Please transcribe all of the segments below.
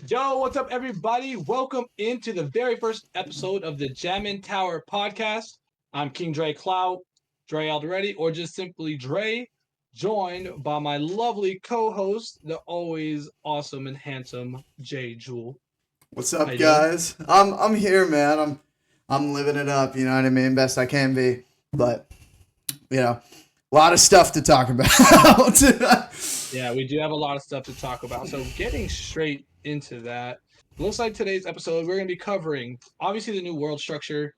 Yo, what's up, everybody? Welcome into the very first episode of the Jammin Tower podcast. I'm King Dre Clout, Dre Alderetti, or just simply Dre, joined by my lovely co-host, the always awesome and handsome Jay Jewel. What's How up, you doing? guys? I'm here, man. I'm living it up. You know what I mean? Best I can be. But a lot of stuff to talk about. Yeah, we do have a lot of stuff to talk about. So getting straight into that, looks like today's episode we're going to be covering obviously the new world structure.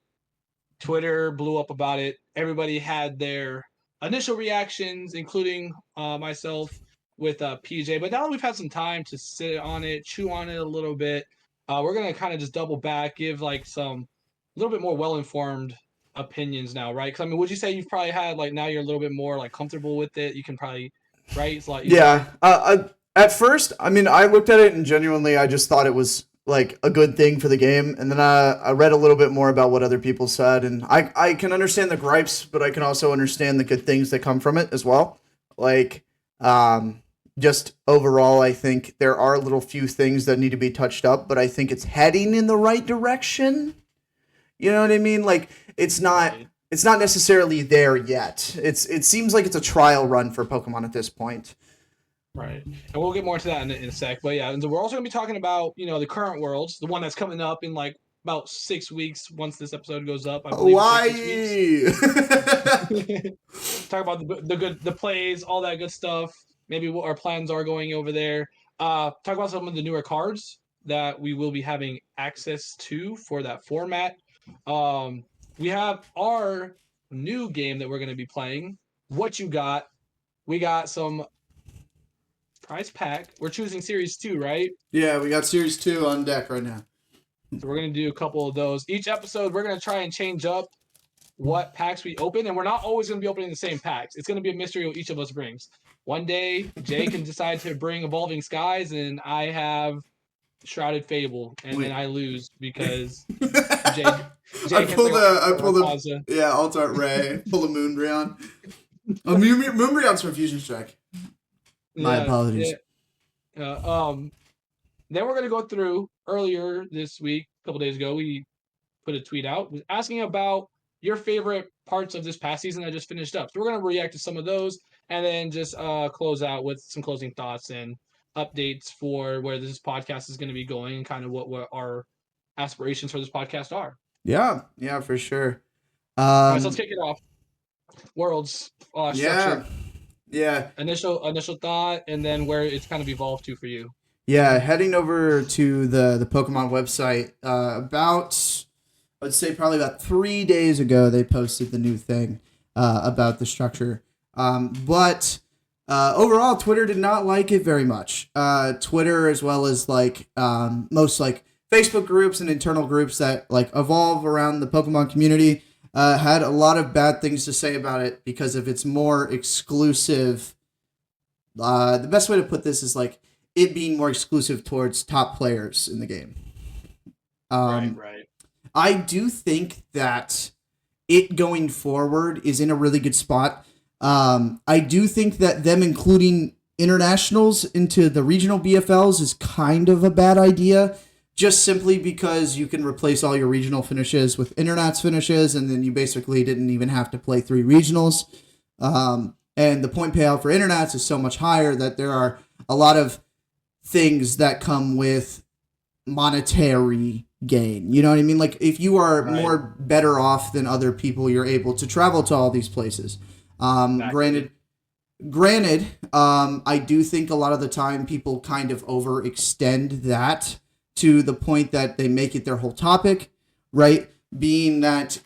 Twitter blew up about it. Everybody had their initial reactions, including myself with PJ. But now that we've had some time to sit on it, chew on it a little bit, we're gonna kind of just double back, give like some a little bit more well informed opinions now, right? Because I mean, would you say you've probably had like now you're a little bit more like comfortable with it? You can probably right. It's a lot easier. yeah. At first, I mean, I looked at it and genuinely, I just thought it was like a good thing for the game. And then I read a little bit more about what other people said, and I can understand the gripes, but I can also understand the good things that come from it as well. Like, just overall, I think there are little few things that need to be touched up, but I think it's heading in the right direction. You know what I mean? Like it's not Right. it's not necessarily there yet. It seems like it's a trial run for Pokemon at this point. Right. And we'll get more into that in a sec. But yeah, and so we're also going to be talking about, the current worlds, the one that's coming up in like about 6 weeks once this episode goes up. I believe it's like 6 weeks. Hawaii. Talk about the plays, all that good stuff. Maybe what our plans are going over there. Talk about some of the newer cards that we will be having access to for that format. Um, we have our new game that we're going to be playing. What you got? We got some prize pack. We're choosing series two, right? Yeah, we got Series 2 on deck right now. So we're gonna do a couple of those. Each episode, we're gonna try and change up what packs we open, and we're not always gonna be opening the same packs. It's gonna be a mystery what each of us brings. One day, Jay can decide to bring Evolving Skies, and I have Shrouded Fable, and then Wait. I lose because Jay I Jay can bring pulled a I pulled a Rayquaza. yeah, Altart Ray, pull a Moonbreon. Oh, Moonbreon's from Fusion Strike. My Yeah, apologies. yeah. Um, then we're gonna go through earlier this week, a couple days ago. We put a tweet out asking about your favorite parts of this past season that just finished up. So we're gonna react to some of those and then just close out with some closing thoughts and updates for where this podcast is going to be going and kind of what our aspirations for this podcast are. Yeah, yeah, for sure. All right, so let's kick it off. Worlds Yeah, structure, yeah. initial thought, and then where it's kind of evolved to for you. Yeah, heading over to the Pokemon website, about I'd say probably about 3 days ago, they posted the new thing about the structure. But overall, Twitter did not like it very much. Twitter, as well as like most like Facebook groups and internal groups that like evolve around the Pokemon community, had a lot of bad things to say about it because of its more exclusive. The best way to put this is like it being more exclusive towards top players in the game. Right, Um, right. I do think that it going forward is in a really good spot. I do think that them including internationals into the regional BFLs is kind of a bad idea, just simply because you can replace all your regional finishes with internats finishes, and then you basically didn't even have to play three regionals. And the point payout for internats is so much higher that there are a lot of things that come with monetary gain. You know what I mean? Like if you are Right. more better off than other people, you're able to travel to all these places. Exactly. Granted, I do think a lot of the time people kind of overextend that to the point that they make it their whole topic, right? Being that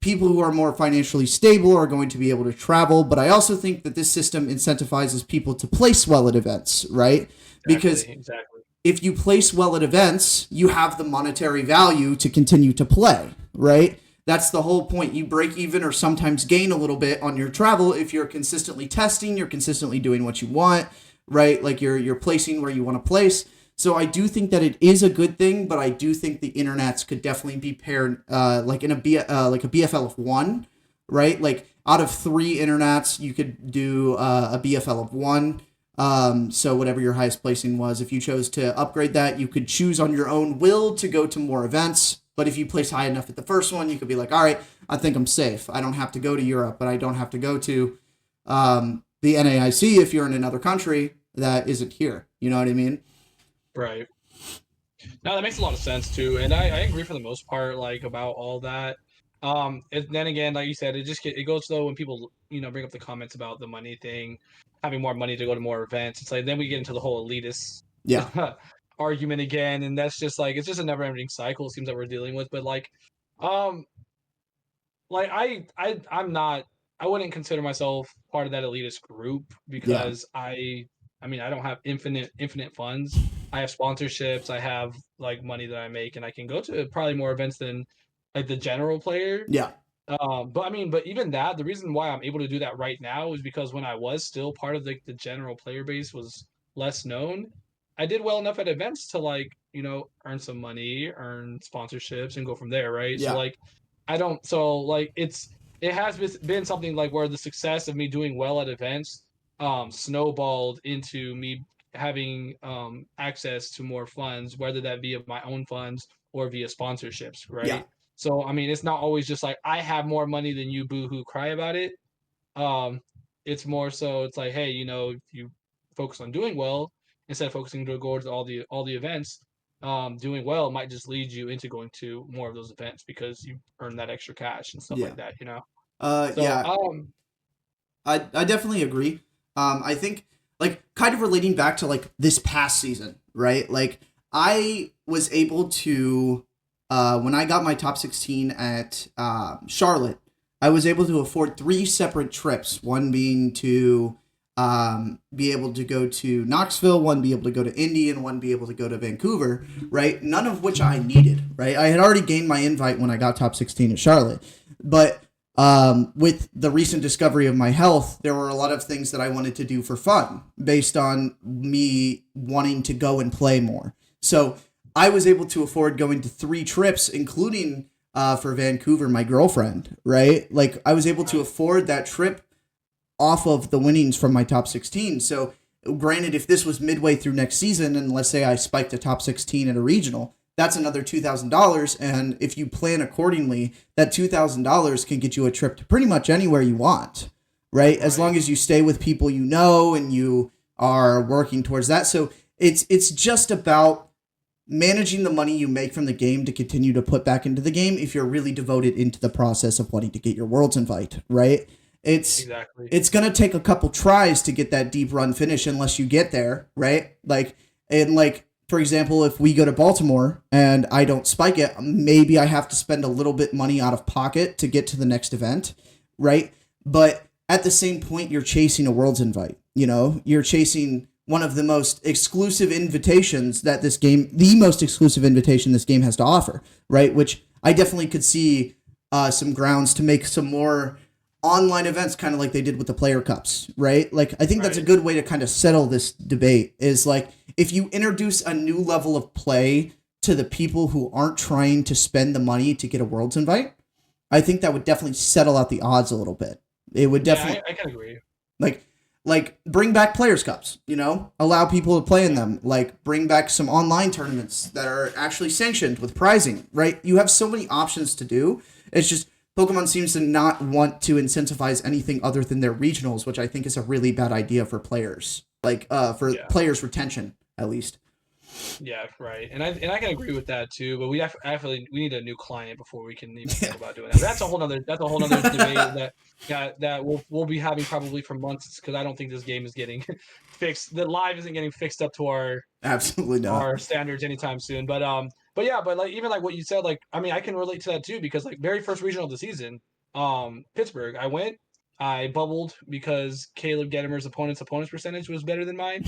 people who are more financially stable are going to be able to travel, but I also think that this system incentivizes people to place well at events, right? Because Exactly. if you place well at events, you have the monetary value to continue to play, right? That's the whole point. You break even or sometimes gain a little bit on your travel if you're consistently testing, you're consistently doing what you want, right? Like you're placing where you want to place. So I do think that it is a good thing, but I do think the internets could definitely be paired, like in like a BFL of one, right? Like out of three internets, you could do a BFL of one, So whatever your highest placing was, if you chose to upgrade that, you could choose on your own will to go to more events. But if you place high enough at the first one, you could be like, all right, I think I'm safe. I don't have to go to Europe, but I don't have to go to the NAIC if you're in another country that isn't here. You know what I mean? Right. No, that makes a lot of sense too, and I agree for the most part, like about all that. Then again, like you said, it goes though when people bring up the comments about the money thing, having more money to go to more events. It's like then we get into the whole elitist Yeah. argument again, and that's just like it's just a never ending cycle. It seems that we're dealing with, but um, like I'm not I wouldn't consider myself part of that elitist group Yeah. because I mean I don't have infinite funds. I have sponsorships, I have like money that I make and I can go to probably more events than like the general player. Yeah. But I mean, but even that, the reason why I'm able to do that right now is because when I was still part of the general player base was less known. I did well enough at events to earn some money, earn sponsorships, and go from there, right? So Yeah. like, I don't. So like, it has been something like where the success of me doing well at events snowballed into me having access to more funds, whether that via my own funds or via sponsorships, Yeah. right? So I mean, it's not always just like I have more money than you, boo hoo, cry about it. Um, it's more so it's like, hey, if you focus on doing well instead of focusing to go to all the events, doing well might just lead you into going to more of those events because you earn that extra cash and stuff Yeah. like that. So Yeah. I definitely agree. I think like kind of relating back to like this past season, right? Like I was able to when I got my top 16 at Charlotte, I was able to afford three separate trips. One being to be able to go to Knoxville, one be able to go to Indy, and one be able to go to Vancouver. Right? None of which I needed. Right? I had already gained my invite when I got top 16 at Charlotte, but with the recent discovery of my health, there were a lot of things that I wanted to do for fun based on me wanting to go and play more. So I was able to afford going to three trips, including for Vancouver, my girlfriend, right? Like I was able to right, afford that trip off of the winnings from my top 16. So granted, if this was midway through next season, and let's say I spiked a top 16 at a regional, that's another $2,000. And if you plan accordingly, that $2,000 can get you a trip to pretty much anywhere you want, right? As right. long as you stay with people you know and you are working towards that. So it's just about managing the money you make from the game to continue to put back into the game if you're really devoted into the process of wanting to get your world's invite, right? It's Exactly. it's gonna take a couple tries to get that deep run finish unless you get there, right? Like for example, if we go to Baltimore and I don't spike it, maybe I have to spend a little bit money out of pocket to get to the next event, right? But at the same point, you're chasing a world's invite. You're chasing one of the most exclusive invitations that this game, the most exclusive invitation this game has to offer, right? Which I definitely could see some grounds to make some more online events, kind of like they did with the player cups, right? Like I think that's a Right. good way to kind of settle this debate. Is like if you introduce a new level of play to the people who aren't trying to spend the money to get a world's invite, I think that would definitely settle out the odds a little bit. It would Yeah, definitely I can agree. like bring back players cups, allow people to play in Yeah. them, like bring back some online tournaments that are actually sanctioned with prizing, right? You have so many options to do. It's just Pokemon seems to not want to incentivize anything other than their regionals, which I think is a really bad idea for players, like for Yeah. players retention at least. Yeah, right. And I can agree with that too. But actually we need a new client before we can even think Yeah. about doing that. But that's a whole nother debate that we'll be having probably for months because I don't think this game is getting fixed. The live isn't getting fixed up to our Absolutely not. our standards anytime soon. But yeah, but like even like what you said, like I mean I can relate to that too because like very first regional of the season, Pittsburgh, I bubbled because Caleb Gettimer's opponent's percentage was better than mine.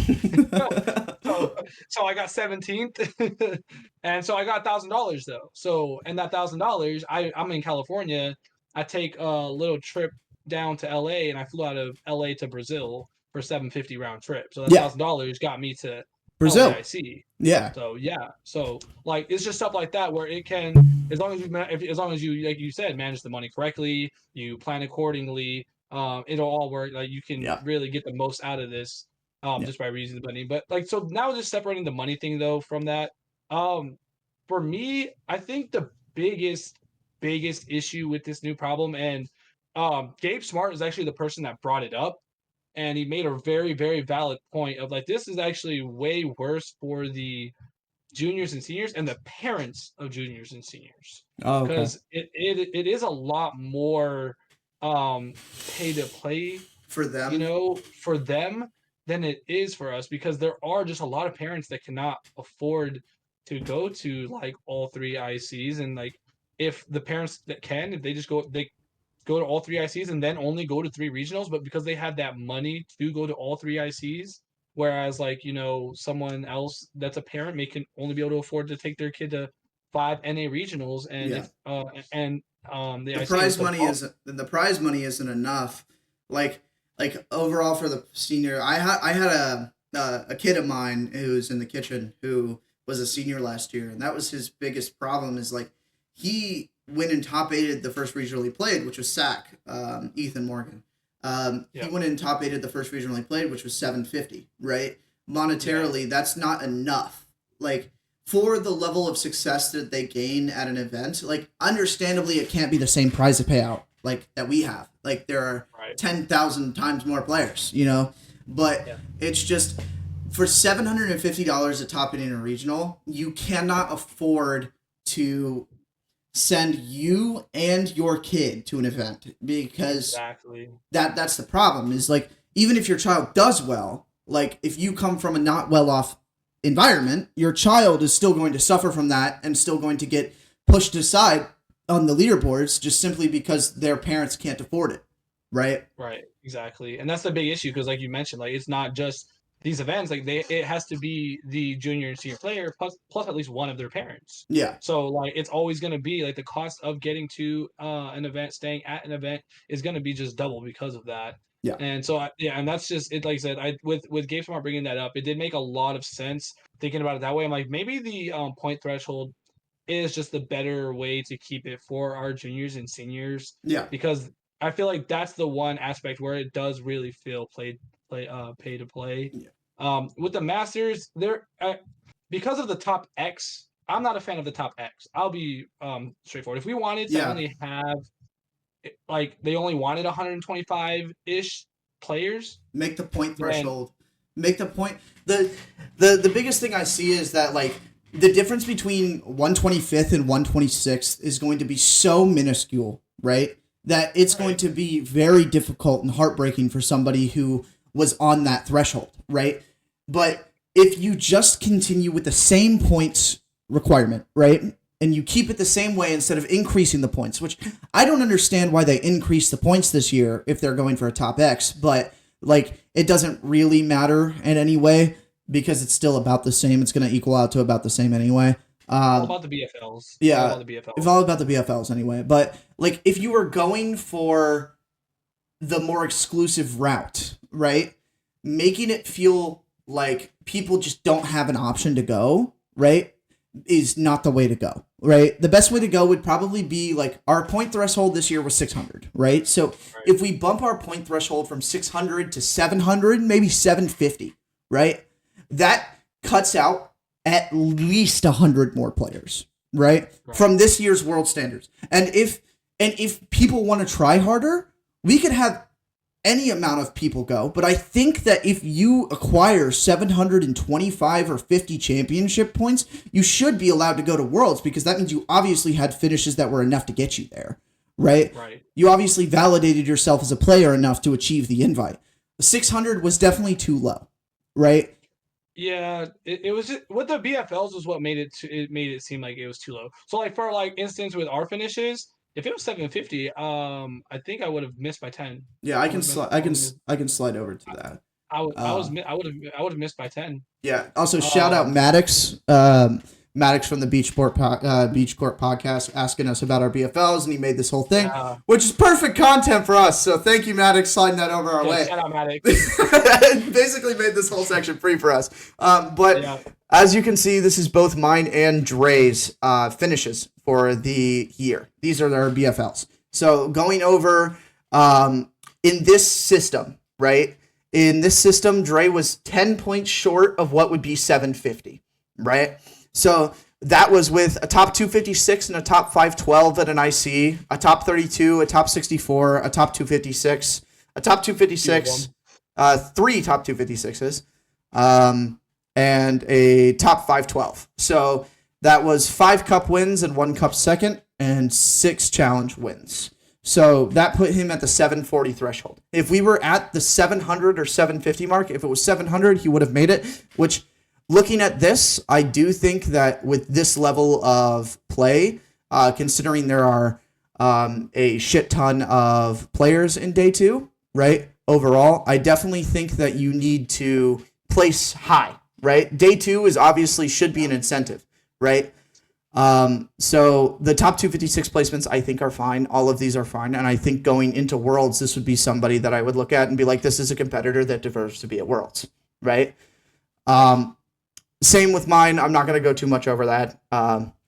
So so I got 17th, and so I got $1,000 though. So and that $1,000, I'm in California. I take a little trip down to LA, and I flew out of LA to Brazil for 750 round trip. So that Yeah, $1,000 got me to Brazil. LAIC. Yeah, So yeah, so like it's just stuff like that where it can, as long as you like you said manage the money correctly, you plan accordingly, it'll all work. Like you can yeah, really get the most out of this Yeah. just by reason of the money. But like, so now just separating the money thing though from that. For me, I think the biggest issue with this new problem, and Gabe Smart is actually the person that brought it up, and he made a very valid point of like this is actually way worse for the juniors and seniors and the parents of juniors and seniors Oh, okay. because it is a lot more pay to play, For you them. know, for them than it is for us because there are just a lot of parents that cannot afford to go to like all three ICs, and like if the parents that can, if they go to all three ICs and then only go to three regionals, but because they have that money to go to all three ICs, whereas like, you know, someone else that's a parent may can only be able to afford to take their kid to five NA regionals, and Yeah. if and the The IC is prize the money isn't enough. Like overall for the senior, I had a kid of mine who was in the kitchen who was a senior last year, and that was his biggest problem. Is like he went and top eighted the first regional he played, which was SAC, Ethan Morgan. He yeah went and top eighted the first regional he played, which was 750. Right, yeah monetarily, that's not enough. Like for the level of success that they gain at an event, like understandably it can't be the same prize to payout like that we have. Like there are right 10,000 times more players, you know? But yeah it's just for $750 a top in a regional, you cannot afford to send you and your kid to an event because exactly that's the problem is like even if your child does well, like if you come from a not well off environment, your child is still going to suffer from that and still going to get pushed aside on the leaderboards just simply because their parents can't afford it, right? right exactly, and that's the big issue because like you mentioned, like it's not just these events, like it has to be the junior and senior player plus at least one of their parents. Yeah, So like it's always going to be like the cost of getting to an event, staying at an event is going to be just double because of that. yeah, And so yeah, and that's just it. Like I said, I with Gabe Smart bringing that up, it did make a lot of sense thinking about it that way. I'm like maybe the point threshold is just the better way to keep it for our juniors and seniors yeah, because I feel like that's the one aspect where it does really feel pay to play. yeah, With the Masters, there because of the top X, I'm not a fan of the top X. I'll be straightforward. If we wanted to yeah. only have like they only wanted 125 ish players, Make the point then threshold. Make the point. The biggest thing I see is that like the difference between 125th and 126th is going to be so minuscule, right? That it's going right, to be very difficult and heartbreaking for somebody who was on that threshold, right? But if you just continue with the same points requirement, right? And you keep it the same way instead of increasing the points, which I don't understand why they increased the points this year if they're going for a top X, but like it doesn't really matter in any way because it's still about the same. It's going to equal out to about the same anyway. all Um, about the BFLs. It's all yeah, about the it's BFLs. all about the BFLs anyway. But like if you were going for the more exclusive route, right? Making it feel like people just don't have an option to go, right? Is not the way to go, right? The best way to go would probably be like our point threshold this year was 600, right? So Right, if we bump our point threshold from 600 to 700, maybe 750, right? That cuts out at least 100 more players, right? right. From this year's world standards. And if people want to try harder, we could have any amount of people go, but I think that if you acquire 725 or 50 championship points, you should be allowed to go to Worlds because that means you obviously had finishes that were enough to get you there, right? Right. You obviously validated yourself as a player enough to achieve the invite. 600 was definitely too low, right? Yeah, it was just with the BFLs was what it made it seem like it was too low. So like for like instance with our finishes, if it was 750, I think I would have missed by 10. Yeah, I would have missed. I can slide over to that. Uh, I would have missed by 10. Yeah. Also, shout out Um, Maddox. Maddox from the Beach Court podcast asking us about our BFLs, and he made this whole thing, yeah, which is perfect content for us. So thank you, Maddox, sliding that over our yeah. way. Shout out Maddox. Basically made this whole section free for us. But Yeah, as you can see, this is both mine and Dre's finishes for the year. These are their BFLs. So going over in this system, right? in this system, Dre was 10 points short of what would be 750, right? So that was with a top 256 and a top 512 at an IC, a top 32, a top 64, a top 256, a top 256, three top 256s, and a top 512. So that was 5 cup wins and 1 cup second and 6 challenge wins. So that put him at the 740 threshold. If we were at the 700 or 750 mark, if it was 700, he would have made it, which looking at this, I do think that with this level of play, considering there are a shit ton of players in day 2, right? Overall, I definitely think that you need to place high, right? Day 2 is obviously should be an incentive, right? So the top 256 placements I think are fine. All of these are fine. And I think going into Worlds, this would be somebody that I would look at and be like, this is a competitor that deserves to be at Worlds, right? Same with mine. I'm not going to go too much over that.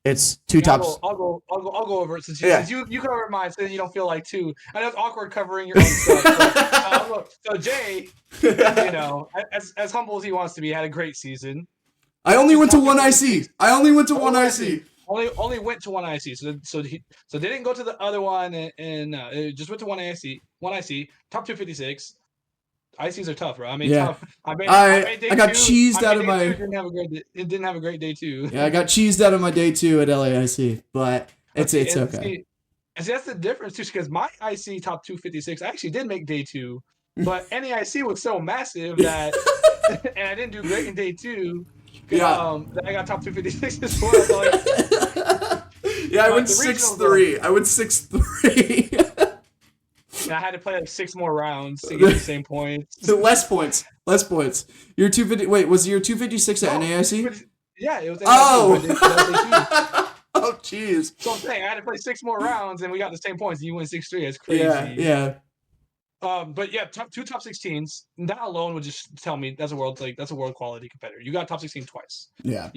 It's two tops. I'll go over it since you cover mine, so you don't feel like two. I know it's awkward covering your own stuff. So Jay, as humble as he wants to be, had a great season. I only went to one IC. Only went to one IC. So they didn't go to the other one, and it just went to one IC. Top 256. ICs are tough, bro. I mean, tough. I got cheesed out of my. It didn't have a great day 2. Yeah, I got cheesed out of my day 2 at LAIC, but it's okay. See, that's the difference too, because my IC top 256, I actually did make day 2, but NAIC was so massive that, and I didn't do great in day 2. Yeah. That I got top 256 as well. So yeah, I went 6-3. I went 6-3. And I had to play like 6 more rounds to get the same points. Less points. Your 250. Wait, was your 256 at NAIC? Yeah, it was. Oh. Oh, jeez. So I'm saying I had to play 6 more rounds, and we got the same points. You win 6-3. It's crazy. Yeah. But yeah, two top 16s. That alone would just tell me that's a world quality competitor. You got top 16 twice. Yeah.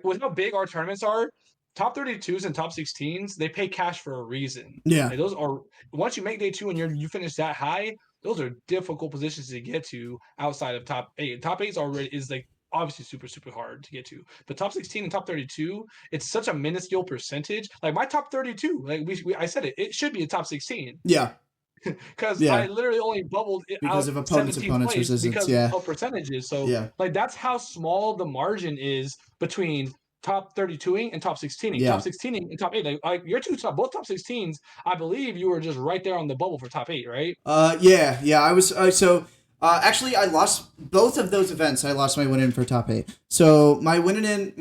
With how big our tournaments are, top 32s and top 16s, they pay cash for a reason. Yeah. Those are, once you make day 2 and you finish that high, those are difficult positions to get to outside of top 8. Top 8 is like obviously super, super hard to get to. But top 16 and top 32, it's such a minuscule percentage. Like my top 32, like I said it should be a top 16. Yeah. Because I literally only bubbled it because of opponents resistance, because of percentages. So like that's how small the margin is between top 32ing and top 16ing. Top 16ing and top 8. Like your both top 16s, I believe you were just right there on the bubble for top 8, right? Yeah. I was actually I lost both of those events. I lost my win-in for top 8. So my win-in,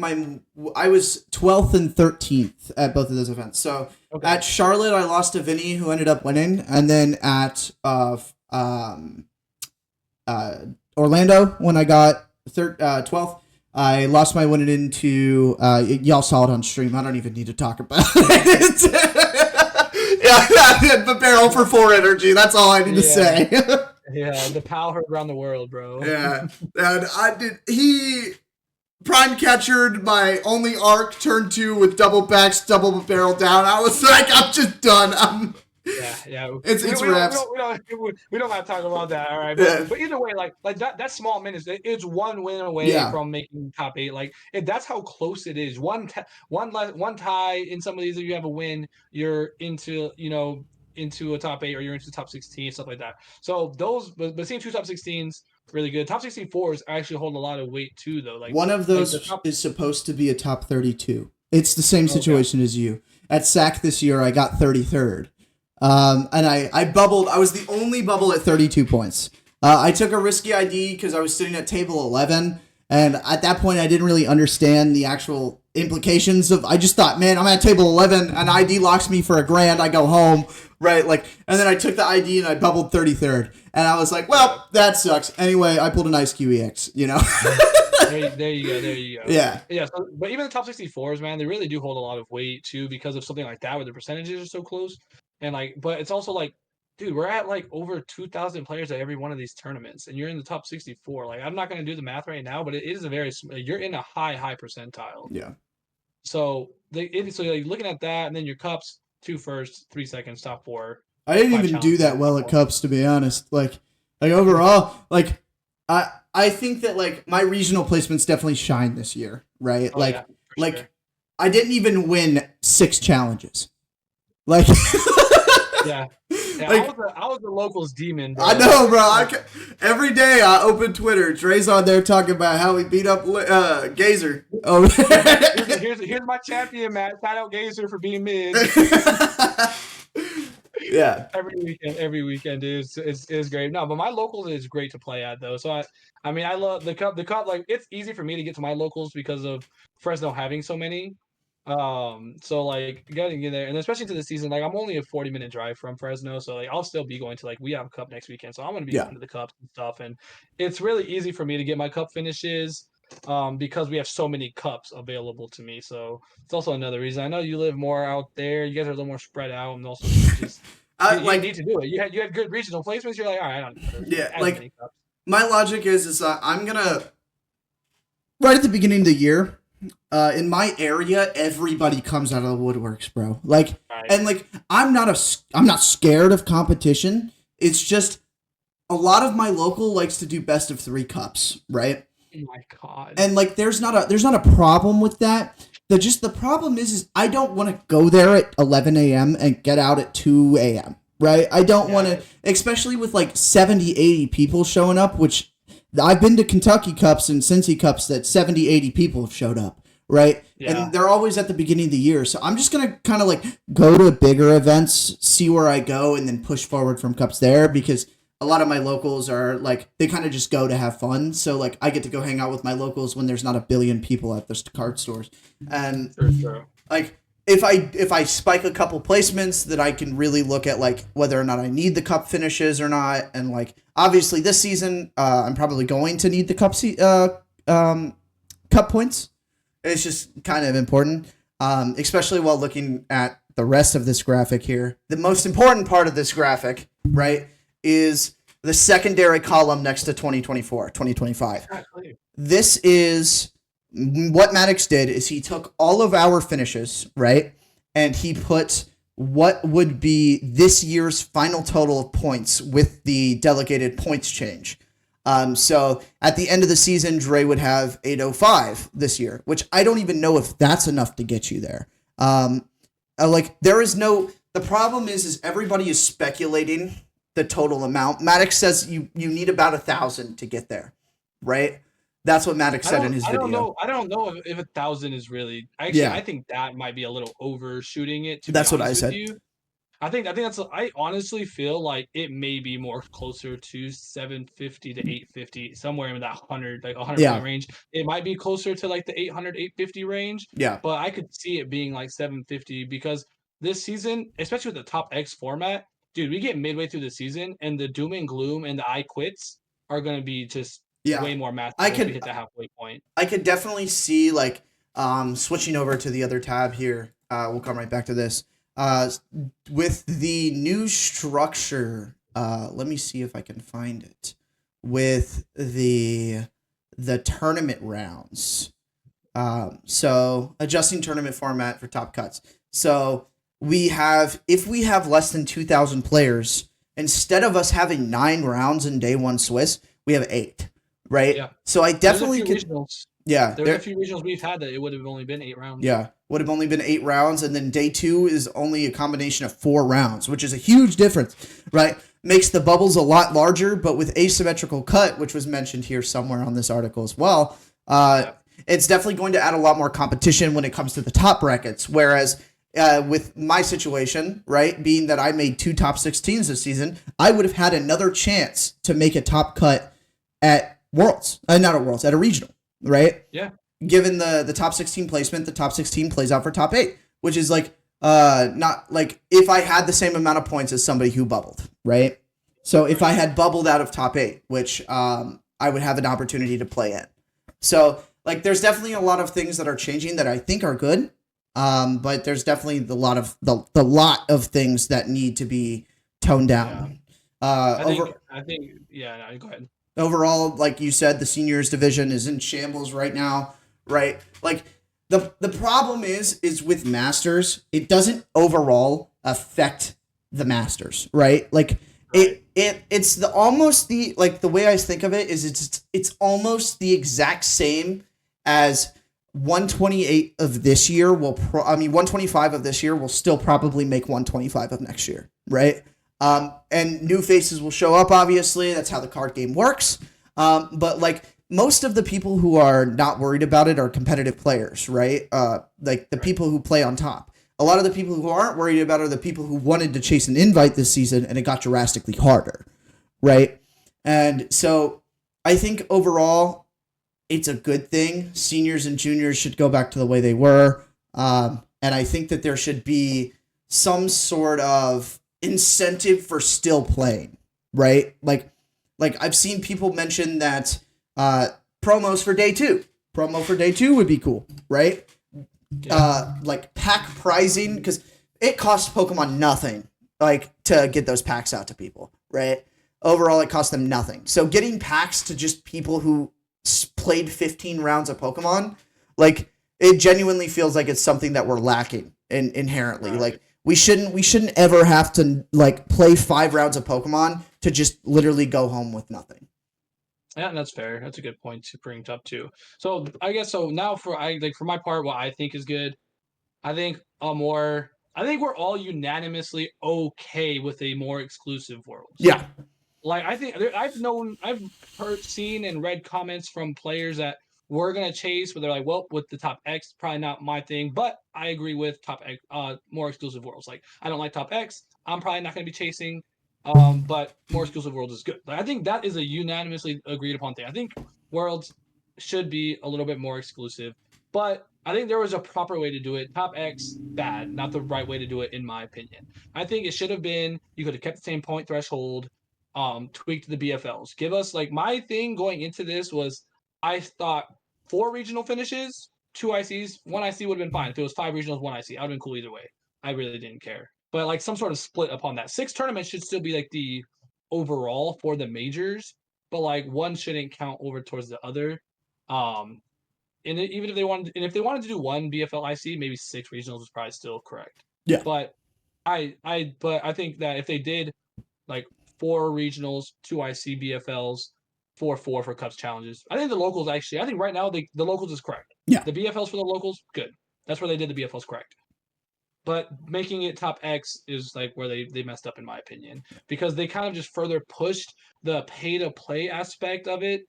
I was 12th and 13th at both of those events. So at Charlotte, I lost to Vinny, who ended up winning, and then at Orlando, when I got 12th, I lost my win-in to y'all saw it on stream. I don't even need to talk about it. Yeah, the barrel for 4 energy. That's all I need to say. Yeah, the PAL heard around the world, bro. Yeah, and he prime catchered my only arc, turn 2 with double backs, double barrel down. I was like, I'm just done. Yeah. It's wraps. We don't have to talk about that, all right? But either way, like that small minutes, it's 1 win away from making top 8. Like if that's how close it is, one tie in some of these, if you have a win, you're into a top 8 or you're into the top 16, stuff like that. So those, but seeing 2 top 16s, really good. Top 64s actually hold a lot of weight too, though. Like one of those is supposed to be a top 32. It's the same situation as you. At SAC this year, I got 33rd. And I bubbled. I was the only bubble at 32 points. I took a risky ID because I was sitting at table 11. And at that point, I didn't really understand the actual implications of. I just thought, man, I'm at table 11, and ID locks me for $1,000. I go home, right? Like, and then I took the ID and I bubbled 33rd, and I was like, well, that sucks. Anyway, I pulled a nice QEX, There you go. Yeah. So, but even the top 64s, man, they really do hold a lot of weight too because of something like that, where the percentages are so close. And but it's also like, dude, we're at like over 2,000 players at every one of these tournaments, and you're in the top 64. Like, I'm not going to do the math right now, but it is you're in a high percentile. Yeah. So like looking at that, and then your cups, 2 firsts, 3 seconds, top 4. I didn't even do that well at cups, to be honest. Like, Like overall, like I think that like my regional placements definitely shine this year, right? Oh yeah, for sure. Like I didn't even win 6 challenges. Like Yeah. Yeah, like I was the locals demon, I bro. know, bro. Like, Every day I open Twitter, Dre's on there talking about how he beat up Gazer. Oh, here's my champion, man. Shout out Gazer for being mid. yeah, Every weekend is great. No, but my locals is great to play at though. So I mean I love the cup. The cup, like, it's easy for me to get to my locals because of Fresno having so many. So like getting in there, and especially to the season, like I'm only a 40-minute drive from Fresno, so like I'll still be going to, like, we have a cup next weekend, so I'm gonna be yeah. going to the cups and stuff, and it's really easy for me to get my cup finishes. Because we have so many cups available to me, so it's also another reason. I know you live more out there. You guys are a little more spread out, and also you just you didn't Like need to do it. You had good regional placements. You're like, all right, I don't need to yeah, as like many cups. my logic is I'm gonna right at the beginning of the year. In my area, everybody comes out of the woodworks, bro. Like, Right. and like, I'm not scared of competition. It's just a lot of my local likes to do best of 3 cups, right? Oh my god. And like, there's not a problem with that. The problem is I don't want to go there at 11 a.m. and get out at 2 a.m. Right? I don't want to, especially with like 70, 80 people showing up, which I've been to Kentucky Cups and Cincy Cups that 70, 80 people have showed up, right? Yeah. And they're always at the beginning of the year. So I'm just going to kind of like go to bigger events, see where I go, and then push forward from Cups there, because a lot of my locals are like, they kind of just go to have fun. So like I get to go hang out with my locals when there's not a billion people at the card stores. And True. like, if I spike a couple placements, that I can really look at like whether or not I need the cup finishes or not, and like obviously this season I'm probably going to need the cup points. It's just kind of important, especially while looking at the rest of this graphic here. The most important part of this graphic, right, is the secondary column next to 2024, 2025. Exactly. This is what Maddox did is he took all of our finishes, right? And he put what would be this year's final total of points with the delegated points change. So at the end of the season, Dre would have 805 this year, which I don't even know if that's enough to get you there. Like there is no, the problem is everybody is speculating the total amount. Maddox says you need about 1,000 to get there, right? That's what Maddox said in his video. I don't know if 1,000 is really. Actually, I think that might be a little overshooting it. To That's be what I honest with said. you, I think that's. I honestly feel like it may be more closer to 750 to 850, somewhere in that 100 point range. It might be closer to like the 800 850 range. Yeah. But I could see it being like 750 because this season, especially with the top X format, dude, we get midway through the season and the doom and gloom and the I quits are going to be just way more massive if we hit the halfway point. I could definitely see like switching over to the other tab here. We'll come right back to this. With the new structure, let me see if I can find it. With the tournament rounds. So adjusting tournament format for top cuts. So if we have less than 2,000 players, instead of us having 9 rounds in day 1 Swiss, we have 8. Right? Yeah. So I definitely could. Yeah. There's a few regionals we've had that it would have only been 8 rounds. Yeah. Would have only been 8 rounds. And then day 2 is only a combination of 4 rounds, which is a huge difference, right? Makes the bubbles a lot larger, but with asymmetrical cut, which was mentioned here somewhere on this article as well, it's definitely going to add a lot more competition when it comes to the top brackets. Whereas with my situation, right, being that I made 2 top 16s this season, I would have had another chance to make a top cut at Worlds, not at Worlds, at a regional, right? Yeah. Given the top 16 placement, the top 16 plays out for top 8, which is like not like if I had the same amount of points as somebody who bubbled, right? So if I had bubbled out of top 8, which I would have an opportunity to play in. So like there's definitely a lot of things that are changing that I think are good, but there's definitely the lot of things that need to be toned down. Yeah. Go ahead. Overall, like you said, the seniors division is in shambles right now, right? Like the problem is with Masters, it doesn't overall affect the Masters, right? Like Right. It's the almost the like the way I think of it is it's almost the exact same as 128 of this year 125 of this year will still probably make 125 of next year, right? And new faces will show up, obviously. That's how the card game works. But like most of the people who are not worried about it are competitive players, right? Like the people who play on top. A lot of the people who aren't worried about it are the people who wanted to chase an invite this season, and it got drastically harder, right? And so I think overall, it's a good thing. Seniors and juniors should go back to the way they were. And I think that there should be some sort of incentive for still playing, right? Like I've seen people mention that promos for day two. Promo for day two would be cool, right? Yeah. Like pack pricing, because it costs Pokemon nothing, like to get those packs out to people, right? Overall, it costs them nothing. So getting packs to just people who played 15 rounds of Pokemon, like it genuinely feels like it's something that we're lacking inherently. Right. Like we shouldn't ever have to like play 5 rounds of Pokemon to just literally go home with nothing. Yeah, that's fair. That's a good point to bring up too. So I guess now for my part, what I think is good, I think we're all unanimously okay with a more exclusive world. Yeah. Like I think I've seen and read comments from players that we're gonna chase, where they're like, well, with the top X, probably not my thing, but I agree with top X, more exclusive worlds. Like I don't like top X, I'm probably not gonna be chasing. But more exclusive worlds is good. Like, I think that is a unanimously agreed upon thing. I think worlds should be a little bit more exclusive, but I think there was a proper way to do it. Top X, bad, not the right way to do it, in my opinion. I think it should have been, you could have kept the same point threshold, tweaked the BFLs. Give us, like, my thing going into this was I thought 4 regional finishes, 2 ICs, 1 IC would have been fine. If it was 5 regionals, 1 IC, I would have been cool either way. I really didn't care. But like some sort of split upon that. 6 tournaments should still be like the overall for the majors, but like one shouldn't count over towards the other. And even if they wanted to do 1 BFL IC, maybe 6 regionals was probably still correct. Yeah. But I think that if they did like 4 regionals, 2 IC BFLs, 4 for Cups challenges, I think the locals I think right now the locals is correct. Yeah. The BFLs for the locals, good. That's where they did the BFLs correct. But making it top X is like where they messed up, in my opinion, because they kind of just further pushed the pay to play aspect of it,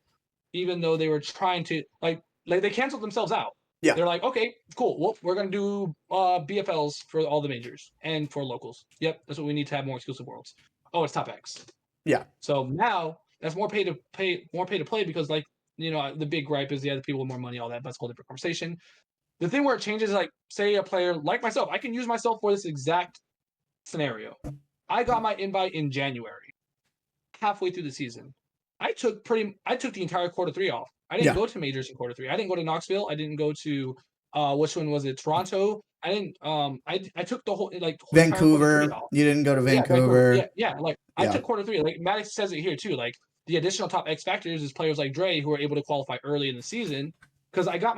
even though they were trying to like they canceled themselves out. Yeah. They're like, okay, cool. Well, we're gonna do BFLs for all the majors and for locals. Yep, that's what we need to have more exclusive worlds. Oh, it's top X. Yeah. So now that's more pay to play because like the big gripe is the people with more money, all that. But that's a whole different conversation. The thing where it changes, like, say a player like myself, I can use myself for this exact scenario. I got my invite in January, halfway through the season. I took the entire quarter 3 off. I didn't go to majors in quarter 3. I didn't go to Knoxville. I didn't go to which one was it? Toronto. I didn't. I took the whole Vancouver. Entire off. You didn't go to Vancouver. Yeah. Like I took quarter 3. Like Maddox says it here too. Like the additional top X factors is players like Dre who are able to qualify early in the season. Because I got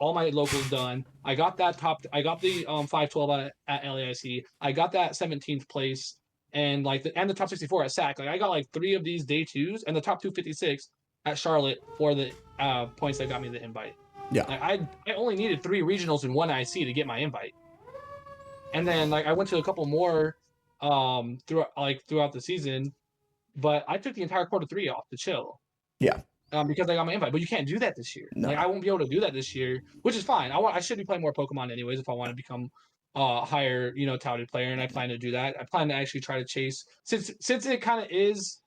all my locals done. I got the 512 at LAIC. I got that 17th place and the top 64 at SAC. Like I got like 3 of these day 2s and the top 256 at Charlotte for the points that got me the invite. Yeah. Like I only needed 3 regionals and 1 IC to get my invite. And then like I went to a couple more throughout the season, but I took the entire quarter 3 off to chill. Yeah. Because I got my invite, but you can't do that this year. No. Like I won't be able to do that this year, which is fine. I should be playing more Pokemon anyways if I want to become a higher, touted player, and I plan to do that. I plan to actually try to chase since it kind of is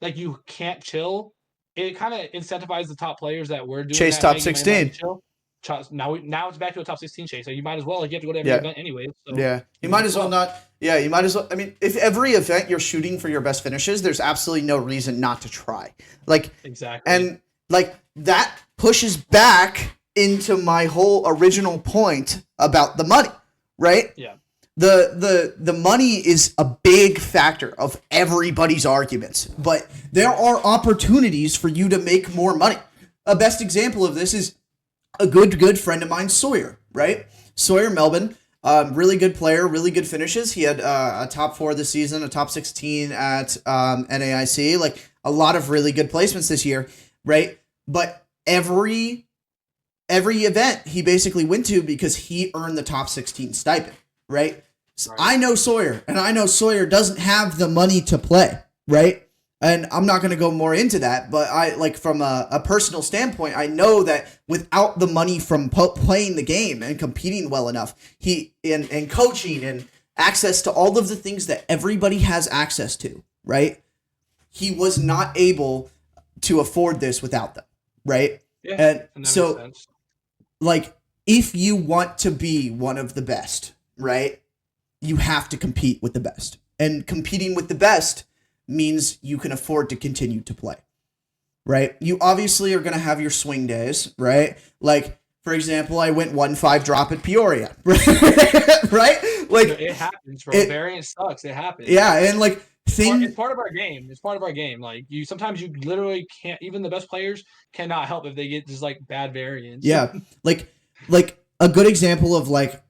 like you can't chill. It kind of incentivizes the top players that we're doing chase top 16. Now it's back to a top 16 chase. So you might as well you have to go to every event anyway. So you might as well not. Yeah, you might as well. I mean, if every event you're shooting for your best finishes, there's absolutely no reason not to try. Like exactly, and like that pushes back into my whole original point about the money, right? Yeah. The money is a big factor of everybody's arguments, but there are opportunities for you to make more money. A best example of this is a good friend of mine, Sawyer, right? Sawyer Melbourne. Really good player, really good finishes. He had a top 4 this season, a top 16 at NAIC. Like a lot of really good placements this year, right? But every event he basically went to because he earned the top 16 stipend, right? So I know Sawyer, and I know Sawyer doesn't have the money to play, right? And I'm not going to go more into that, but I like from a personal standpoint, I know that without the money from playing the game and competing well enough, he and coaching and access to all of the things that everybody has access to, right? He was not able to afford this without them, right? Yeah, and so like if you want to be one of the best, right? You have to compete with the best. And competing with the best means you can afford to continue to play, right? You obviously are going to have your swing days, right? Like, for example, I went 1-5 drop at Peoria, right? Like, it happens, bro. Variance sucks. It happens. Yeah, and like, it's part of our game. It's part of our game. Like, sometimes you literally can't, even the best players cannot help if they get just like bad variance. Yeah, like a good example of like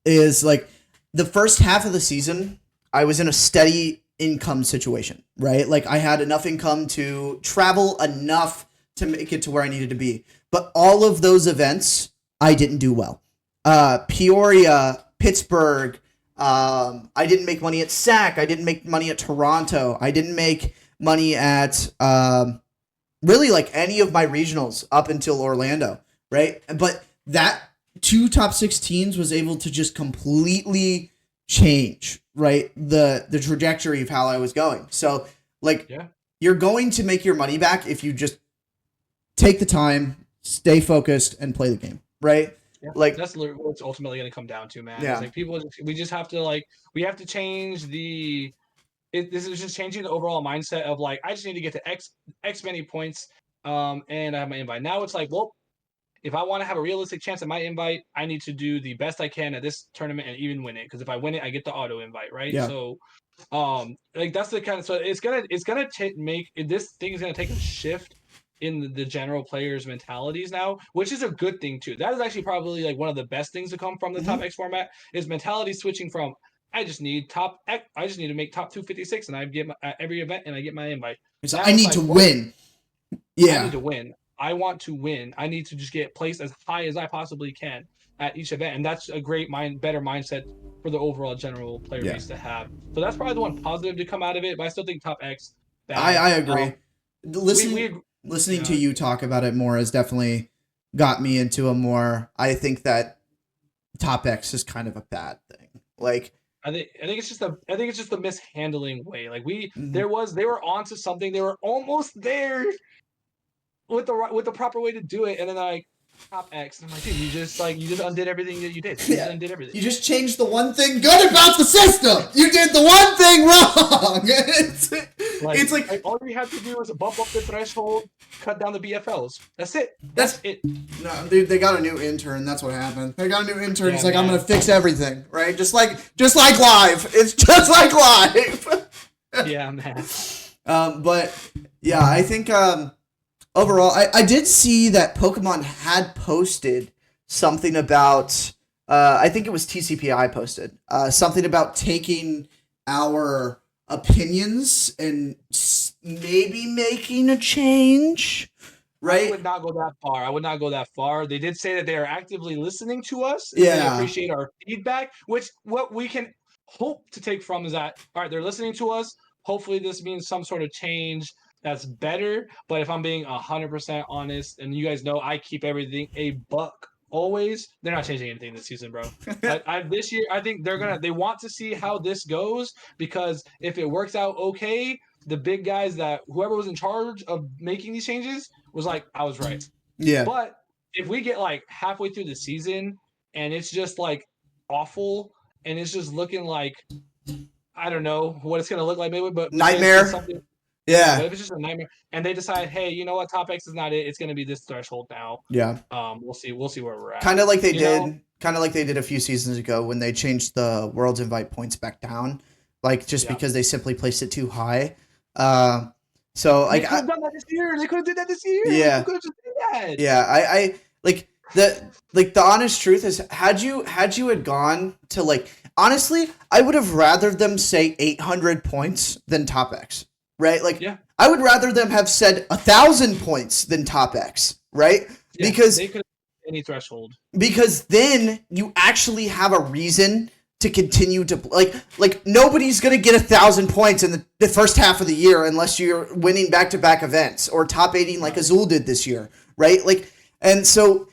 is like the first half of the season, I was in a steady income situation, right? Like I had enough income to travel enough to make it to where I needed to be. But all of those events, I didn't do well. Peoria, Pittsburgh, I didn't make money at SAC. I didn't make money at Toronto. I didn't make money at really like any of my regionals up until Orlando, right? But that 2 top 16s was able to just completely change, right, the trajectory of how I was going. So like, you're going to make your money back if you just take the time, stay focused, and play the game, right? Yeah, like that's what it's ultimately going to come down to, man. Yeah. It's like people, we just have to we have to change this is just changing the overall mindset of like, I just need to get to X many points, and I have my invite. Now it's like, well, if I want to have a realistic chance at my invite, I need to do the best I can at this tournament and even win it. Because if I win it, I get the auto invite, right? Yeah. So, like that's the kind of, so it's gonna make this thing is gonna take a shift in the general players' mentalities now, which is a good thing too. That is actually probably like one of the best things to come from the top X format is mentality switching from I just need to make top 256 and I get every event and I get my invite. So I need to win. Yeah. I need to win. I want to win. I need to just get placed as high as I possibly can at each event. And that's a great better mindset for the overall general player base to have. So that's probably the one positive to come out of it, but I still think top X bad. I agree. Listening to you talk about it more has definitely got me into a more, I think that top X is kind of a bad thing. Like, I think it's just the mishandling way. Like they were onto something. They were almost there with the proper way to do it, and then like top X. And I'm like, dude, you just undid everything that you did. You just undid everything. You just changed the one thing good about the system. You did the one thing wrong. It's like all you have to do is bump up the threshold, cut down the BFLs. That's it. That's it. No, dude, they got a new intern. That's what happened. They got a new intern. It's like, I'm gonna fix everything, right? Just like live. It's just like live. Yeah, man. But yeah, I think overall, I did see that Pokemon had posted something about, I think it was TCPI posted, something about taking our opinions and maybe making a change, right? I would not go that far. They did say that they are actively listening to us. And they appreciate our feedback, which what we can hope to take from is that, all right, they're listening to us. Hopefully this means some sort of change that's better. But if I'm being 100% honest, and you guys know I keep everything a buck always, they're not changing anything this season, bro. This year, I think they want to see how this goes, because if it works out okay, the big guys that whoever was in charge of making these changes was like, I was right. Yeah. But if we get like halfway through the season and it's just like awful and it's just looking like, I don't know what it's going to look like, maybe, but nightmare. Yeah. But if it's just a nightmare and they decide, hey, you know what, top X is not it. It's going to be this threshold now. Yeah. We'll see where we're at. Kind of like they did a few seasons ago when they changed the World's Invite points back down, like just because they simply placed it too high. So like they could have done that this year. They could have did that this year. Yeah. They could have just did that. Yeah. I like the honest truth is, had gone to like, honestly, I would have rather them say 800 points than top X, right? Like, Yeah, I would rather them have said 1,000 points than top X, right? yeah, Because they could any threshold. then you actually have a reason to continue to like nobody's gonna get 1,000 points in the first half of the year unless you're winning back-to-back events or top 80 like Azul did this year, right? Like, and so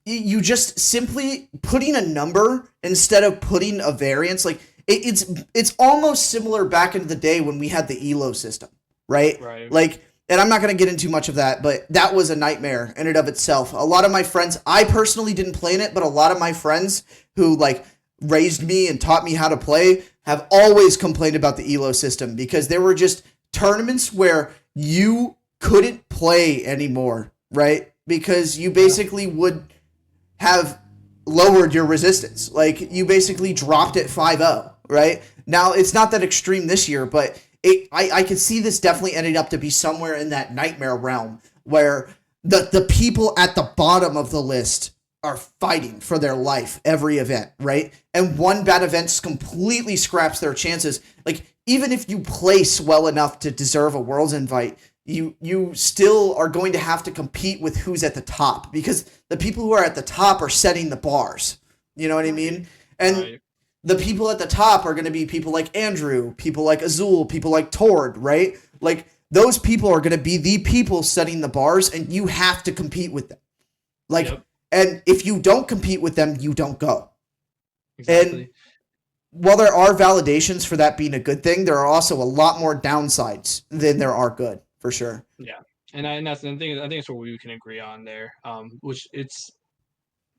you just simply putting a number instead of putting a variance, like it's almost similar back in the day when we had the elo system, right? Right. Like, and I'm not going to get into much of that, but that was a nightmare in and of itself. A lot of my friends, I personally didn't play in it, but a lot of my friends who like raised me and taught me how to play have always complained about the elo system because there were just tournaments where you couldn't play anymore, right? Because you basically would have lowered your resistance. Like, you basically dropped it 5-0, right? Now, it's not that extreme this year, but I could see this definitely ending up to be somewhere in that nightmare realm where the people at the bottom of the list are fighting for their life every event, right? And one bad event completely scraps their chances. Like, even if you place well enough to deserve a Worlds invite, you still are going to have to compete with who's at the top because the people who are at the top are setting the bars. You know what I mean? And Right. the people at the top are going to be people like Andrew, people like Azul, people like Tord, right? Like, those people are going to be the people setting the bars, and you have to compete with them. Like, Yep. and if you don't compete with them, you don't go. And Exactly. while there are validations for that being a good thing, there are also a lot more downsides than there are good, for sure. Yeah. And that's the thing. I think it's what we can agree on there. Which it's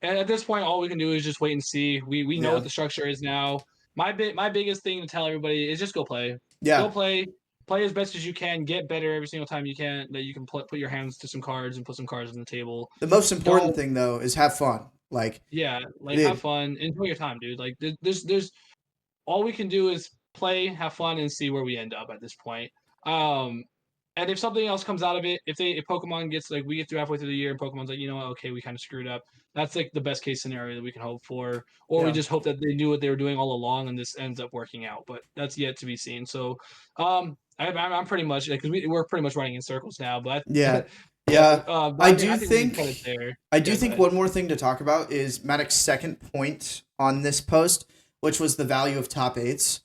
and at this point, all we can do is just wait and see. We know what Yeah. the structure is now. My biggest thing to tell everybody is just go play. Go Yeah. play. Play as best as you can. Get better every single time you can. That you can put your hands to some cards and put some cards on the table. The most important Don't. thing though is have fun. Like, Yeah. Like have dude, fun. Enjoy your time, dude. Like there's all we can do is play, have fun, and see where we end up at this point. Um, and if something else comes out of it, if Pokemon gets like we get through halfway through the year and Pokemon's like, you know what, okay, we kind of screwed up. That's like the best case scenario that we can hope for, or we yeah. just hope that they knew what they were doing all along and this ends up working out. But that's yet to be seen. So, I'm pretty much because we're pretty much running in circles now. But Yeah. yeah, Yeah. but I I do think we can think cut it there. I do Yeah, go think ahead. one more thing to talk about is Maddox's second point on this post, which was the value of top eights.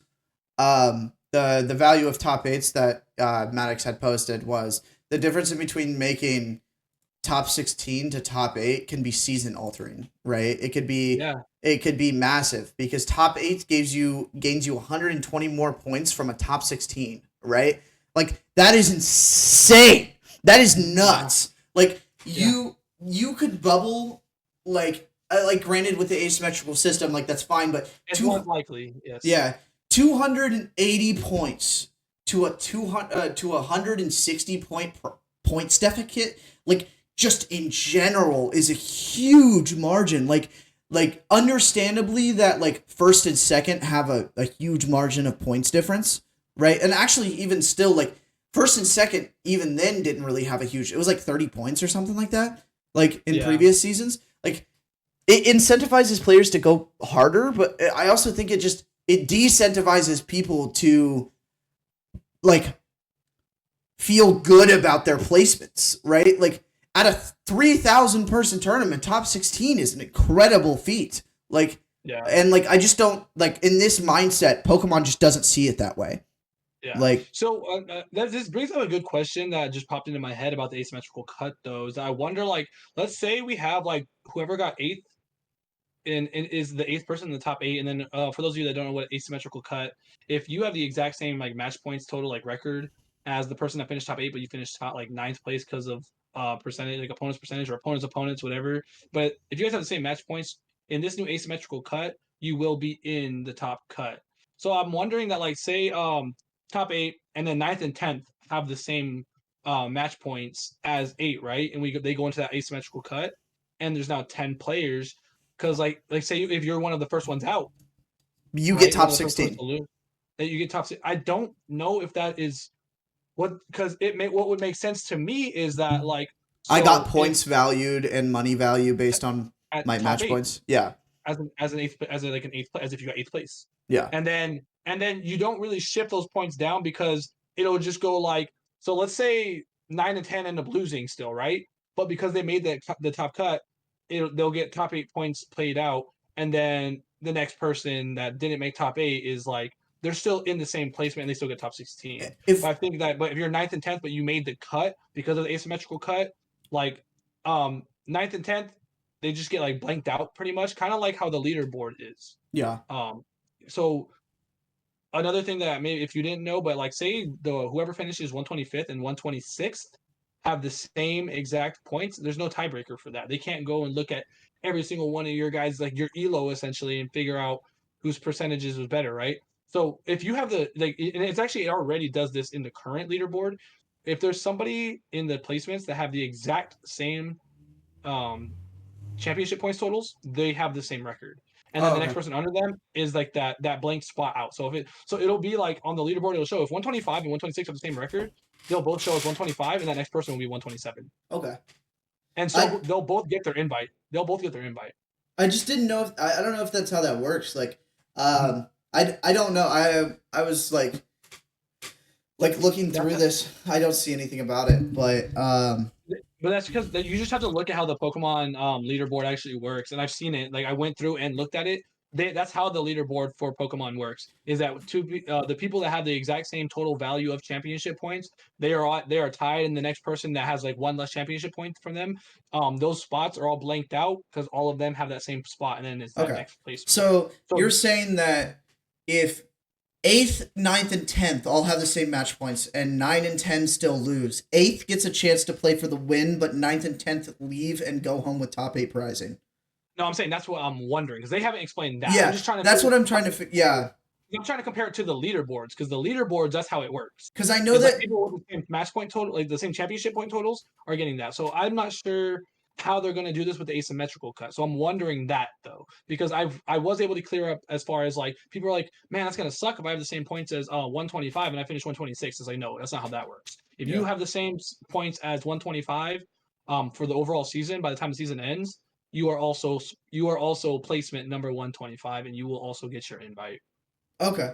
The value of top eights that Maddox had posted was the difference in between making top 16 to top 8 can be season altering, right? Yeah, It could be massive because top 8 gains you 120 more points from a top 16, right? Like, that is insane. That is yeah, nuts. Like, yeah. you could bubble, like, granted with the asymmetrical system, like, that's fine, but It's more likely. Yes. yeah, 280 points to a 200 to 160 points deficit, like, just in general is a huge margin. Like, understandably that like first and second have a huge margin of points difference, right? And actually, even still, like, first and second even then didn't really have a huge, it was like 30 points or something like that, like in Yeah. previous seasons. Like, it incentivizes players to go harder, but I also think it decentivizes people to like feel good about their placements, right? Like, at a 3,000 person tournament, top 16 is an incredible feat. Like, Yeah. and like, I just don't like, in this mindset, Pokemon just doesn't see it that way. Yeah. Like, So this brings up a good question that just popped into my head about the asymmetrical cut. Though, is I wonder, like, let's say we have like whoever got eighth and is the eighth person in the top eight, and then for those of you that don't know what asymmetrical cut, if you have the exact same like match points total like record as the person that finished top eight, but you finished top like ninth place because of percentage, like opponent's percentage or opponents, whatever. But if you guys have the same match points in this new asymmetrical cut, you will be in the top cut. So I'm wondering that, like, say top eight and then ninth and tenth have the same match points as eight, right? And they go into that asymmetrical cut, and there's now 10 players because like say if you're one of the first ones out, you get right? One top of the first ones 16. to lose, that you get top six. I don't know if that is what because it may what would make sense to me is that like I got So points valued and money value based on at my top match eight, points. Yeah. as an eighth, as a, like an eighth, as if you got eighth place. Yeah. And then you don't really shift those points down because it'll just go like, so let's say 9 and 10 end up losing still, right? But because they made the top cut, they'll get top 8 points played out, and then the next person that didn't make top 8 is like, they're still in the same placement and they still get top 16. If But I think that, but if you're ninth and 10th but you made the cut because of the asymmetrical cut, like ninth and 10th, they just get like blanked out pretty much, kind of like how the leaderboard is. yeah. So another thing that maybe if you didn't know, but like say the whoever finishes 125th and 126th have the same exact points, there's no tiebreaker for that. They can't go and look at every single one of your guys, like your elo essentially, and figure out whose percentages was better, right? So if you have the like, and it's actually, it already does this in the current leaderboard. If there's somebody in the placements that have the exact same um championship points totals, they have the same record. And then Oh, the next okay. person under them is like that blank spot out. So it'll be like on the leaderboard, it'll show if 125 and 126 have the same record, they'll both show as 125, and that next person will be 127. Okay. And I so they'll both get their invite. They'll both get their invite. I just didn't know if I don't know if that's how that works. Like, Mhm. I don't know. I was like looking through That's this. I don't see anything about it, But that's because you just have to look at how the Pokemon leaderboard actually works. And I've seen it. Like I went through and looked at it. That's how the leaderboard for Pokemon works. Is that the people that have the exact same total value of championship points, they are tied, and the next person that has like one less championship point from them, those spots are all blanked out because all of them have that same spot, and then it's that okay. next place. So So you're saying that if eighth, ninth, and 10th all have the same match points, and 9 and 10 still lose, eighth gets a chance to play for the win, but ninth and 10th leave and go home with top 8 prizing. no, I'm saying that's what I'm wondering because they haven't explained that. I'm Yeah, just trying to. that's what I'm trying to. Yeah, I'm trying to compare it to the leaderboards because the leaderboards, that's how it works. because I know It's like that. people with the same match point total, like the same championship point totals, are getting that. So I'm not sure how they're going to do this with the asymmetrical cut. So I'm wondering that though, because I was able to clear up as far as like people are like, man, that's going to suck if I have the same points as 125 and I finish 126. It's like, no, that's not how that works. If you Yeah. have the same points as 125 for the overall season, by the time the season ends, you are also placement number 125, and you will also get your invite. Okay.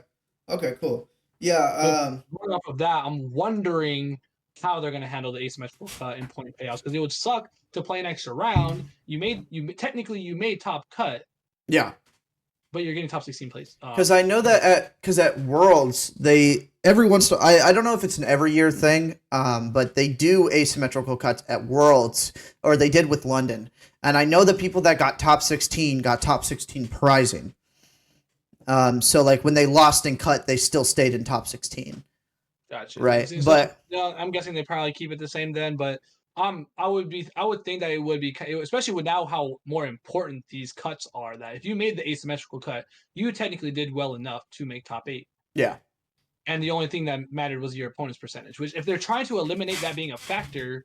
Okay. Cool. Yeah. So going off of that, I'm wondering how they're going to handle the asymmetrical cut and point payouts because it would suck to play an extra round. You made top cut, Yeah. but you're getting top 16 place. Because I know that at Worlds they every once in, I don't know if it's an every year thing, but they do asymmetrical cuts at Worlds, or they did with London, and I know the people that got top 16 prizing. So like when they lost in cut, they still stayed in top 16. Gotcha. Right, So, but no, I'm guessing they probably keep it the same then, but I would think that it would be, especially with now how more important these cuts are. That if you made the asymmetrical cut, you technically did well enough to make top 8. yeah, And the only thing that mattered was your opponent's percentage. Which, if they're trying to eliminate that being a factor,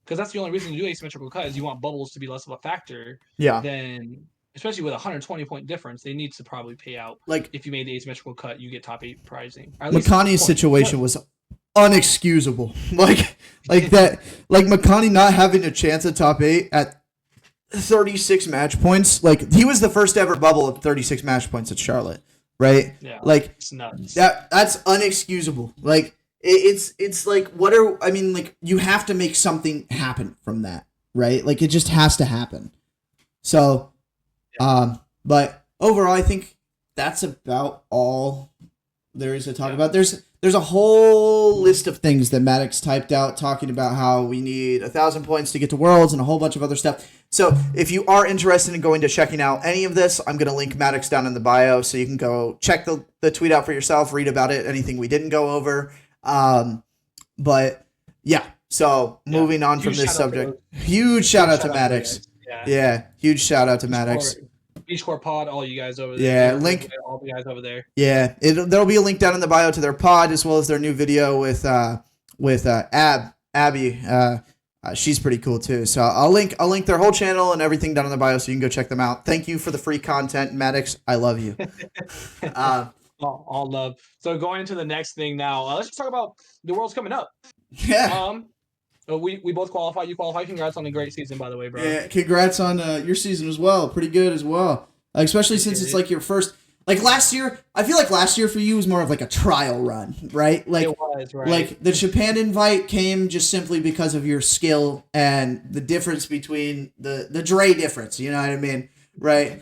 because that's the only reason to do asymmetrical cut is you want bubbles to be less of a factor. yeah, Then, especially with a 120 point difference, they need to probably pay out. like If you made the asymmetrical cut, you get top 8 prizing. Or at least Makani's points. situation was unexcusable. like that, like Makani not having a chance at top 8 at 36 match points. Like he was the first ever bubble of 36 match points at Charlotte, right? Yeah, Like it's nuts. that's unexcusable. Like it's like what are I mean like you have to make something happen from that, right? Like it just has to happen. So, but overall, I think that's about all there is to talk about. There's a whole list of things that Maddox typed out talking about how we need 1,000 points to get to Worlds and a whole bunch of other stuff. So if you are interested in going to checking out any of this, I'm going to link Maddox down in the bio so you can go check the tweet out for yourself, read about it, anything we didn't go over. But yeah, so moving on from this subject, huge shout out to Maddox. Yeah, huge shout out to Maddox. Beach Core Pod, all you guys over there. Yeah, link all the guys over there. Yeah, there'll be a link down in the bio to their pod as well as their new video with Abby. She's pretty cool too. So I'll link their whole channel and everything down in the bio so you can go check them out. Thank you for the free content, Maddox. I love you. All love. So going into the next thing now, let's just talk about the World's coming up. Yeah. We both qualified. You qualified. Congrats on a great season, by the way, bro. Yeah, congrats on your season as well. Pretty good as well. Especially since Appreciate it's it. like your first. Like last year, I feel like last year for you was more of like a trial run, right? It was right. Like the Japan invite came just simply because of your skill and the difference between the Dre difference. You know what I mean, right?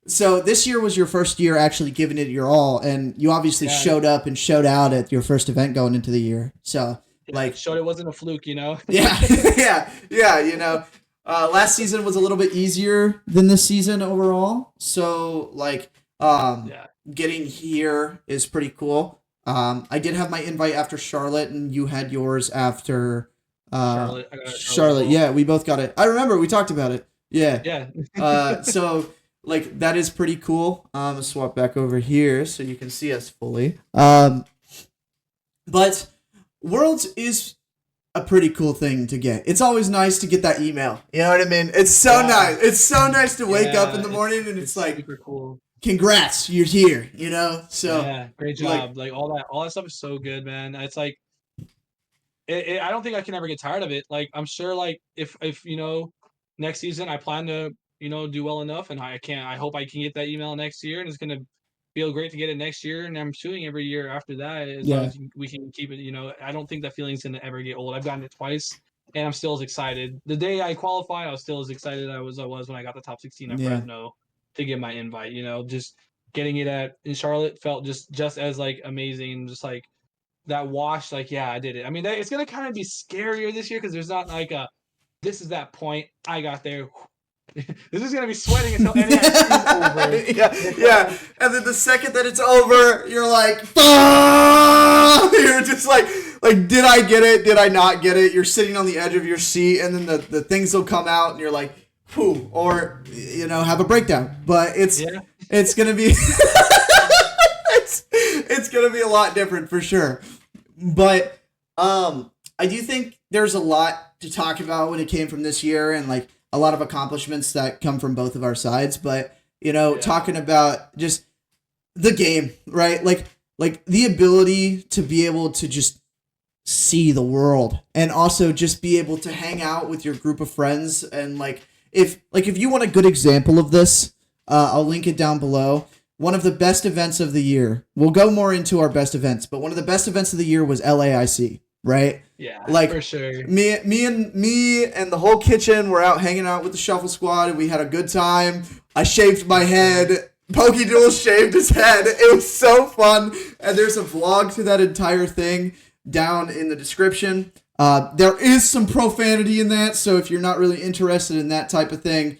So this year was your first year actually giving it your all, and you obviously Yeah, showed up and showed out at your first event going into the year. So yeah. like, Showed it wasn't a fluke, you know. yeah, yeah. Last season was a little bit easier than this season overall. So like, Yeah, getting here is pretty cool. I did have my invite after Charlotte, and you had yours after Charlotte. I got a Charlotte as Charlotte. well. Yeah, we both got it. I remember we talked about it. Yeah. Yeah, So like that is pretty cool. Swap back over here so you can see us fully. But Worlds is a pretty cool thing to get. It's always nice to get that email. You know what I mean? It's so yeah, nice. It's so nice to wake up in yeah. the morning and it's like, super cool. congrats, you're here. You know? So Yeah, great like, job. Like all that stuff is so good, man. It's like I don't think I can ever get tired of it. Like I'm sure, like if next season I plan to do well enough, and I hope I can get that email next year, and it's gonna feel great to get it next year, and I'm shooting every year after that as long yeah, as we can keep it. I don't think that feeling's gonna ever get old. I've gotten it twice, and I'm still as excited. The day I qualified, I was still as excited as I was when I got the top 16 at yeah, Fresno to get my invite. Just getting it in Charlotte felt just as like amazing, just like that wash, like, yeah, I did it. I mean, it's gonna kind of be scarier this year because there's not like this is that point. I got there. This is gonna be sweating until NAIC is over. yeah. And then the second that it's over, you're like, fuck! You're just like, did I get it? Did I not get it? You're sitting on the edge of your seat, and then the things will come out, and you're like, whew, or have a breakdown. But Yeah, it's gonna be it's gonna be a lot different for sure. But I do think there's a lot to talk about when it came from this year, and like a lot of accomplishments that come from both of our sides. But yeah, talking about just the game, right? Like the ability to be able to just see the world and also just be able to hang out with your group of friends. And if you want a good example of this, I'll link it down below. One of the best events of the year. We'll go more into our best events, but one of the best events of the year was LAIC, right? yeah, for Like sure. me and the whole kitchen were out hanging out with the Shuffle Squad, and we had a good time. I shaved my head. Pokey Duel shaved his head. It was so fun, and there's a vlog to that entire thing down in the description. There is some profanity in that, so if you're not really interested in that type of thing,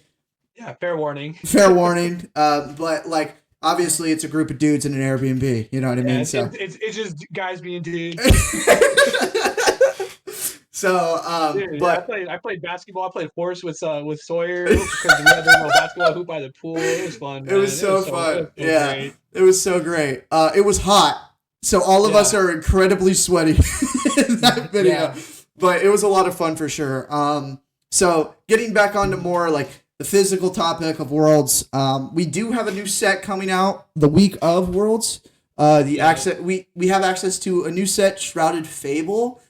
Yeah, fair warning. fair warning. But like, obviously, it's a group of dudes in an Airbnb. You know what I Yeah, mean? it's just guys being dudes. So, Dude, yeah, but I played basketball. I played horse with Sawyer because we had the little basketball hoop by the pool. It was fun, it man. was so It fun. was so Yeah, great. it was so great. It was hot, so all of us Yeah, are incredibly sweaty in that video. yeah, But it was a lot of fun for sure. So getting back onto more like the physical topic of Worlds, we do have a new set coming out the week of Worlds. yeah. We have access to a new set, Shrouded Fable.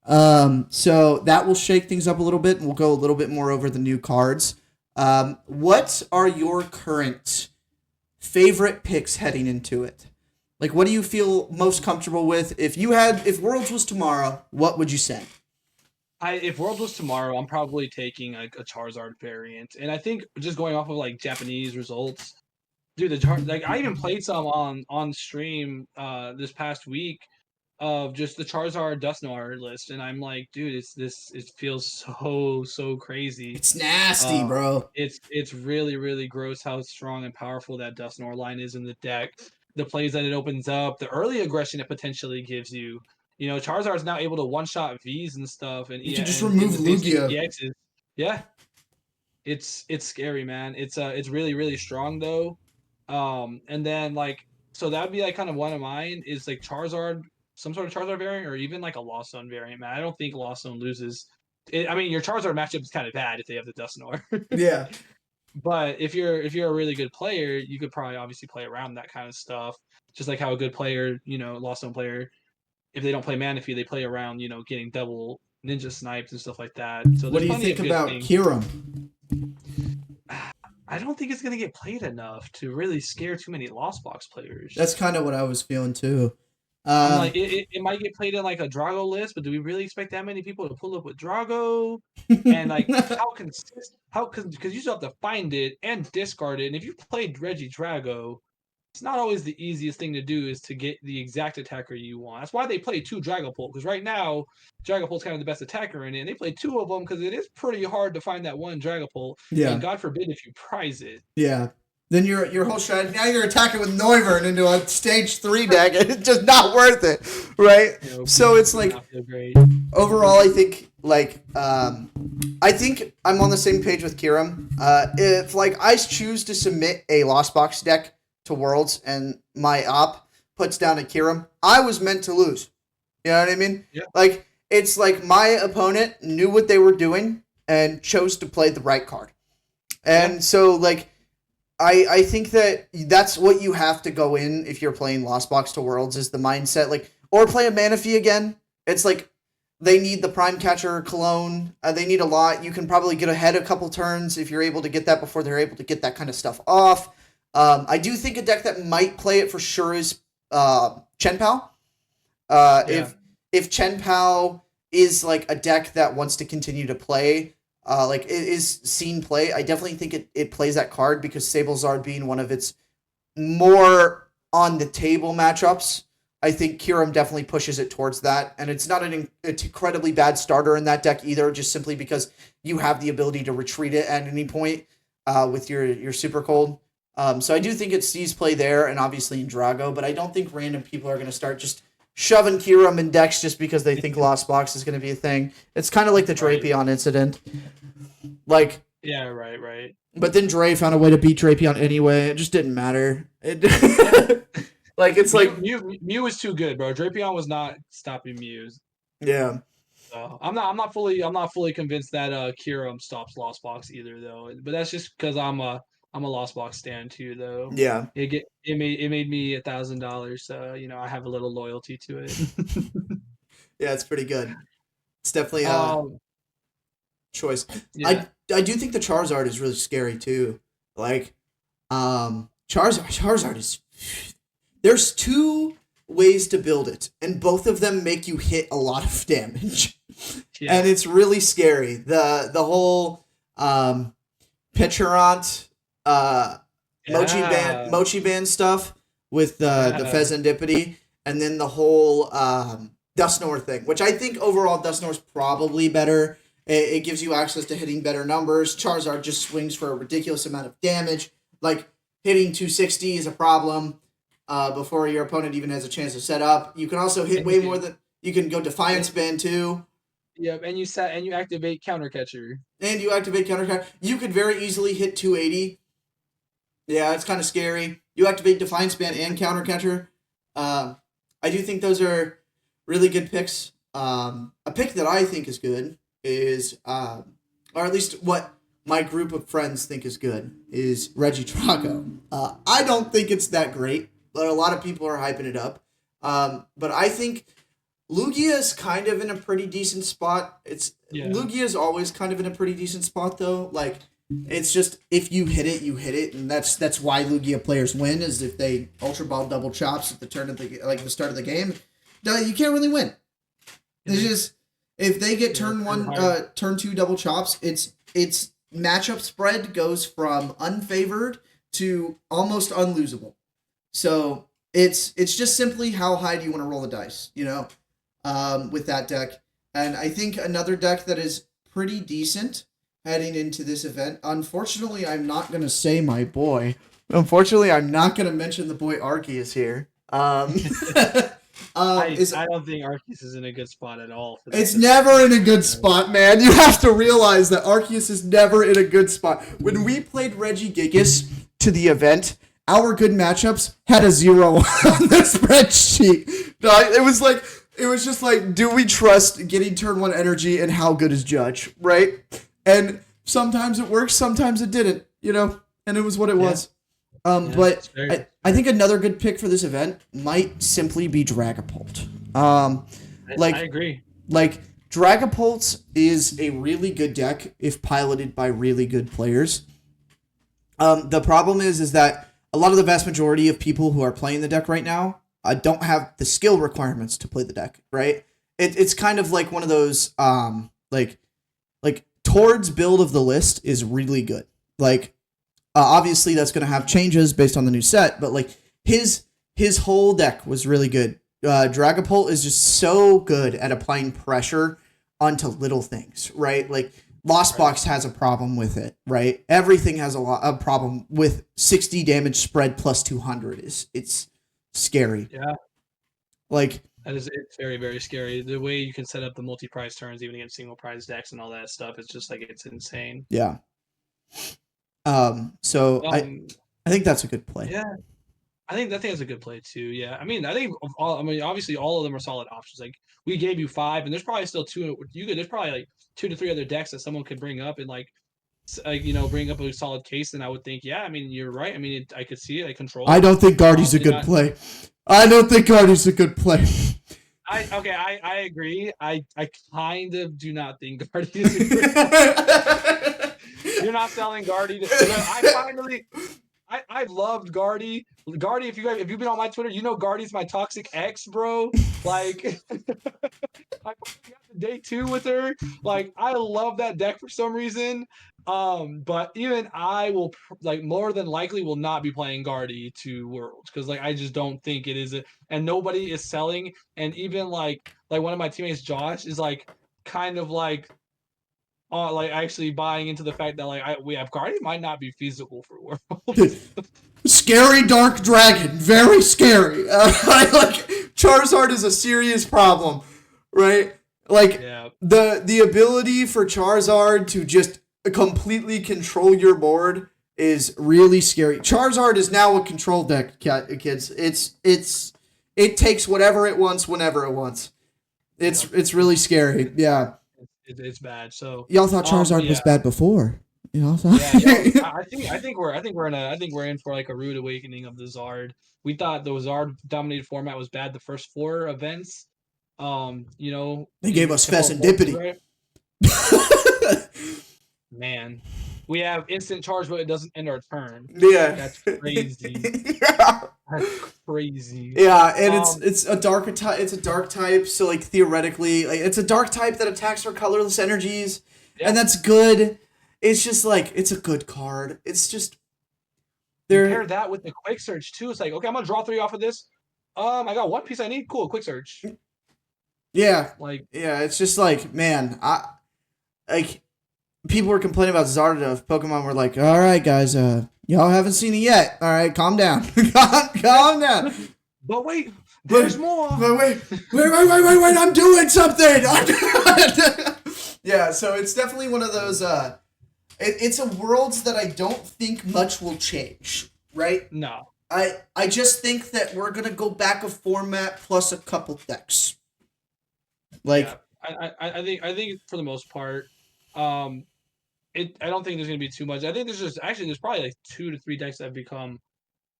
So that will shake things up a little bit, and we'll go a little bit more over the new cards. What are your current favorite picks heading into it? Like, what do you feel most comfortable with? If Worlds was tomorrow, what would you say? If Worlds was tomorrow, I'm probably taking like a Charizard variant, and I think just going off of like Japanese results, dude. Like I even played some on stream this past week of just the Charizard Dusknoir list, and I'm like, dude, it feels so crazy. It's nasty, Uh, bro. it's really really gross how strong and powerful that Dusknoir line is in the deck. The plays that it opens up, the early aggression it potentially gives you. Charizard's now able to one shot V's and stuff, and You can yeah, just and in remove the basic Lugia. EXs. Yeah, it's scary, man. It's really really strong though. And then like so that'd be like kind of one of mine is like Charizard, some sort of Charizard variant, or even like a Lost Zone variant, man. I don't think Lost Zone loses. I mean, your Charizard matchup is kind of bad if they have the Dusknoir. Yeah. But if you're a really good player, you could probably obviously play around that kind of stuff. Just like how a good player, Lost Zone player, if they don't play Manaphy, they play around, getting double ninja snipes and stuff like that. So What there's do you plenty think of good about things. Kiram? I don't think it's gonna get played enough to really scare too many Lost Box players. That's kind of what I was feeling too. I'm like, it might get played in like a Drago list, but do we really expect that many people to pull up with Drago? And like, how consistent? How because you still have to find it and discard it. And if you played Reggie Drago, it's not always the easiest thing to do is to get the exact attacker you want. That's why they play two Dragapult, because right now Dragapult's kind of the best attacker in it, and they play two of them because it is pretty hard to find that one Dragapult. Yeah. And God forbid if you prize it. Yeah. Then your whole strategy, now you're attacking with Noivern into a stage 3 deck, and it's just not worth it, right? So it's like, overall, I think, like, I think I'm on the same page with Kiram. If, like, I choose to submit a Lost Box deck to Worlds and my op puts down a Kiram, I was meant to lose. You know what I mean? Yeah. Like, it's like my opponent knew what they were doing and chose to play the right card. And so, like, I think that that's what you have to go in if you're playing Lost Box to Worlds is the mindset, like, or play a Manaphy again. It's like they need the Prime Catcher Cologne. They need a lot. You can probably get ahead a couple turns if you're able to get that before they're able to get that kind of stuff off. I do think a deck that might play it for sure is Chen Pao. If Chen Pao is like a deck that wants to continue to play, like it is seen play, I definitely think it plays that card because Sablezard being one of its more on the table matchups, I think Kiram definitely pushes it towards that, and it's not an incredibly bad starter in that deck either, just simply because you have the ability to retreat it at any point with your Super Cold. So I do think it sees play there, and obviously in Drago, but I don't think random people are going to start just shoving Kiram in decks just because they think Lost Box is going to be a thing. It's kind of like the Drapion incident. Like, yeah, right. But then Dre found a way to beat Drapion anyway. It just didn't matter. Like, it's like Mew is too good, bro. Drapion was not stopping Mews. Yeah. So I'm not fully convinced that Kiram stops Lost Box either though. But that's just because I'm a Lost Box stan too though. Yeah. It made me $1,000, so you know I have a little loyalty to it. Yeah, it's pretty good. It's definitely a choice. Yeah. I do think the Charizard is really scary too. Like, Charizard is. There's two ways to build it, and both of them make you hit a lot of damage, and it's really scary. The whole Peturant Mochi Band stuff with the Fezandipity, and then the whole Dusknoir thing, which I think overall Dusknoir's probably better. It gives you access to hitting better numbers. Charizard just swings for a ridiculous amount of damage. Like, hitting 260 is a problem before your opponent even has a chance to set up. You can also hit way more than... You can go Defiance Band too. Yep, and you activate Counter Catcher. You could very easily hit 280. Yeah, it's kind of scary. You activate Defiance Band and Counter Catcher. I do think those are really good picks. A pick that I think is good is, or at least what my group of friends think is good, is Reggie Drago. I don't think it's that great, but a lot of people are hyping it up. But I think Lugia is kind of in a pretty decent spot. Lugia is always kind of in a pretty decent spot though. Like, it's just if you hit it, you hit it, and that's why Lugia players win. Is if they Ultra Ball double chops at the turn of the start of the game, you can't really win. It's just if they get turn 2 double chops, it's matchup spread goes from unfavored to almost unlosable. So it's just simply how high do you want to roll the dice, with that deck. And I think another deck that is pretty decent heading into this event. Unfortunately, I'm not going to say my boy. Unfortunately, I'm not going to mention the boy Arceus here. I don't think Arceus is in a good spot at all. It's never in a good spot, man. You have to realize that Arceus is never in a good spot. When we played Regigigas to the event, our good matchups had a 0 on the spreadsheet. It was just like, do we trust getting turn 1 energy and how good is Judge, right? And sometimes it works, sometimes it didn't, and it was what it was. But I think another good pick for this event might simply be Dragapult. I agree. Like, Dragapult is a really good deck if piloted by really good players. The problem is that a lot of the vast majority of people who are playing the deck right now don't have the skill requirements to play the deck, right? It's kind of like one of those, like Tord's build of the list is really good. Like, obviously that's going to have changes based on the new set, but like his whole deck was really good. Dragapult is just so good at applying pressure onto little things, right? Like Lost Box has a problem with it, right? Everything has a problem with 60 damage spread plus 200. It's scary. Yeah. Like it's very, very scary. The way you can set up the multi-prize turns, even against single prize decks and all that stuff, it's just like it's insane. Yeah. So I think that's a good play. Yeah. I think is a good play too. Yeah, I mean, obviously all of them are solid options. Like we gave you 5, and there's probably still 2. There's probably like 2 to 3 other decks that someone could bring up and bring up a solid case. And I would think, yeah, I mean, you're right. I mean, I could see it. I control. I don't think Guardy's a good play. I don't think Guardy's a good play. I agree. I kind of do not think Guardy is a good play. You're not selling Guardy. I loved Guardy. Guardy, if you've been on my Twitter, you know Guardy's my toxic ex, bro. Like, I got day 2 with her. Like, I love that deck for some reason. But even I will more than likely will not be playing Guardy to Worlds because I just don't think it is and nobody is selling. And even like one of my teammates, Josh, is kind of actually buying into the fact that we have Guardian might not be feasible for Worlds. Scary dark dragon, very scary. Charizard is a serious problem, right? The ability for Charizard to just completely control your board is really scary. Charizard is now a control deck, kids. It takes whatever it wants whenever it wants. It's really scary. Yeah. It's bad. So y'all thought Charizard was bad before. I think we're in for a rude awakening of the Zard. We thought the Zard dominated format was bad the first 4 events. They gave us Fessendipity. Right? Man, we have instant charge, but it doesn't end our turn. Yeah, that's crazy. Yeah, that's crazy. Yeah, and it's a dark type. It's a dark type, so theoretically, it's a dark type that attacks for colorless energies, and that's good. It's just it's a good card. It's just compare that with the quick search too. It's okay, I'm gonna draw 3 off of this. I got 1 piece I need. Cool, quick search. Yeah, it's just man, people were complaining about Zardoz. Pokemon were like, all right, guys, y'all haven't seen it yet. All right, calm down. calm down. But wait, there's more. But wait, I'm doing something. Yeah, so it's definitely one of those, it's a Worlds that I don't think much will change, right? No. I just think that we're going to go back a format plus a couple decks. I think for the most part, I don't think there's gonna be too much. I think there's probably 2 to 3 decks that have become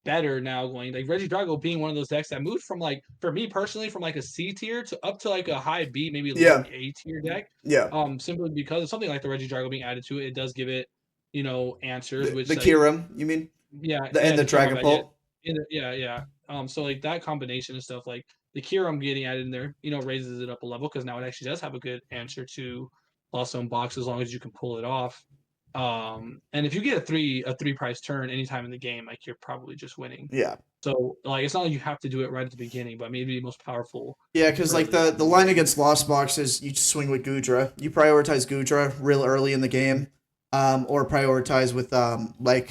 better now going. Regidrago being one of those decks that moved from for me personally from a C tier to up to a high B, maybe low A tier deck. Yeah. Simply because of something like the Regidrago being added to it, it does give it, answers. The Kyurem, you mean? Yeah. And the Dragapult. Yeah. So that combination of stuff, the Kyurem getting added in there, raises it up a level because now it actually does have a good answer to Blossom Box as long as you can pull it off. And if you get a 3 price turn anytime in the game, you're probably just winning. Yeah. So it's not like you have to do it right at the beginning, but maybe the most powerful. Yeah, because the line against Lost Box is you swing with Goodra. You prioritize Goodra real early in the game, or prioritize with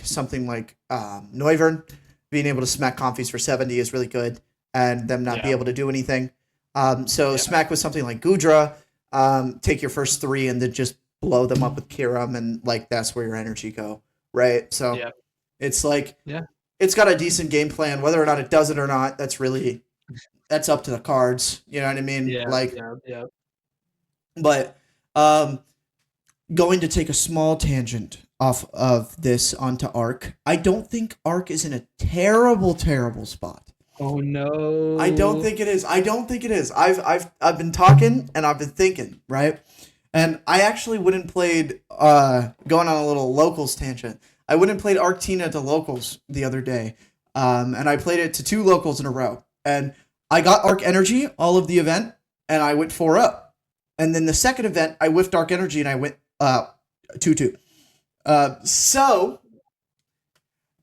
something like Noivern. Being able to smack Comfies for 70 is really good, and them not be able to do anything. Smack with something like Goodra. Take your first 3 and then just blow them up with Kyurem, and that's where your energy go, right? So it's it's got a decent game plan. Whether or not it does it or not, that's up to the cards. You know what I mean? Yeah. But going to take a small tangent off of this onto Arc. I don't think Arc is in a terrible spot. Oh I don't no. think it is. I don't think it is. I've been talking and I've been thinking, right? And I actually went and played going on a little locals tangent. I went and played Arctina to locals the other day. And I played it to 2 locals in a row. And I got Arc Energy all of the event and I went 4-up. And then the second event I whiffed Arc Energy and I went 2-2. So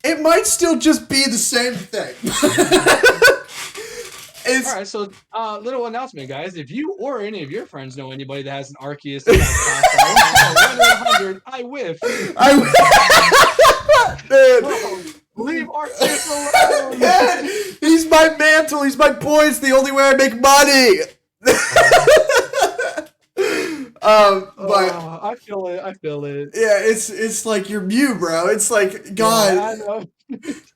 it might still just be the same thing. All It's right, so little announcement, guys. If you or any of your friends know anybody that has an Arceus attack class, call 1-800 I whiff. Bro, leave Arceus alone. Man, he's my mantle. He's my boy. It's the only way I make money. But I feel it. I feel it. yeah, it's like you're Mew, bro. It's like God. Yeah, I know.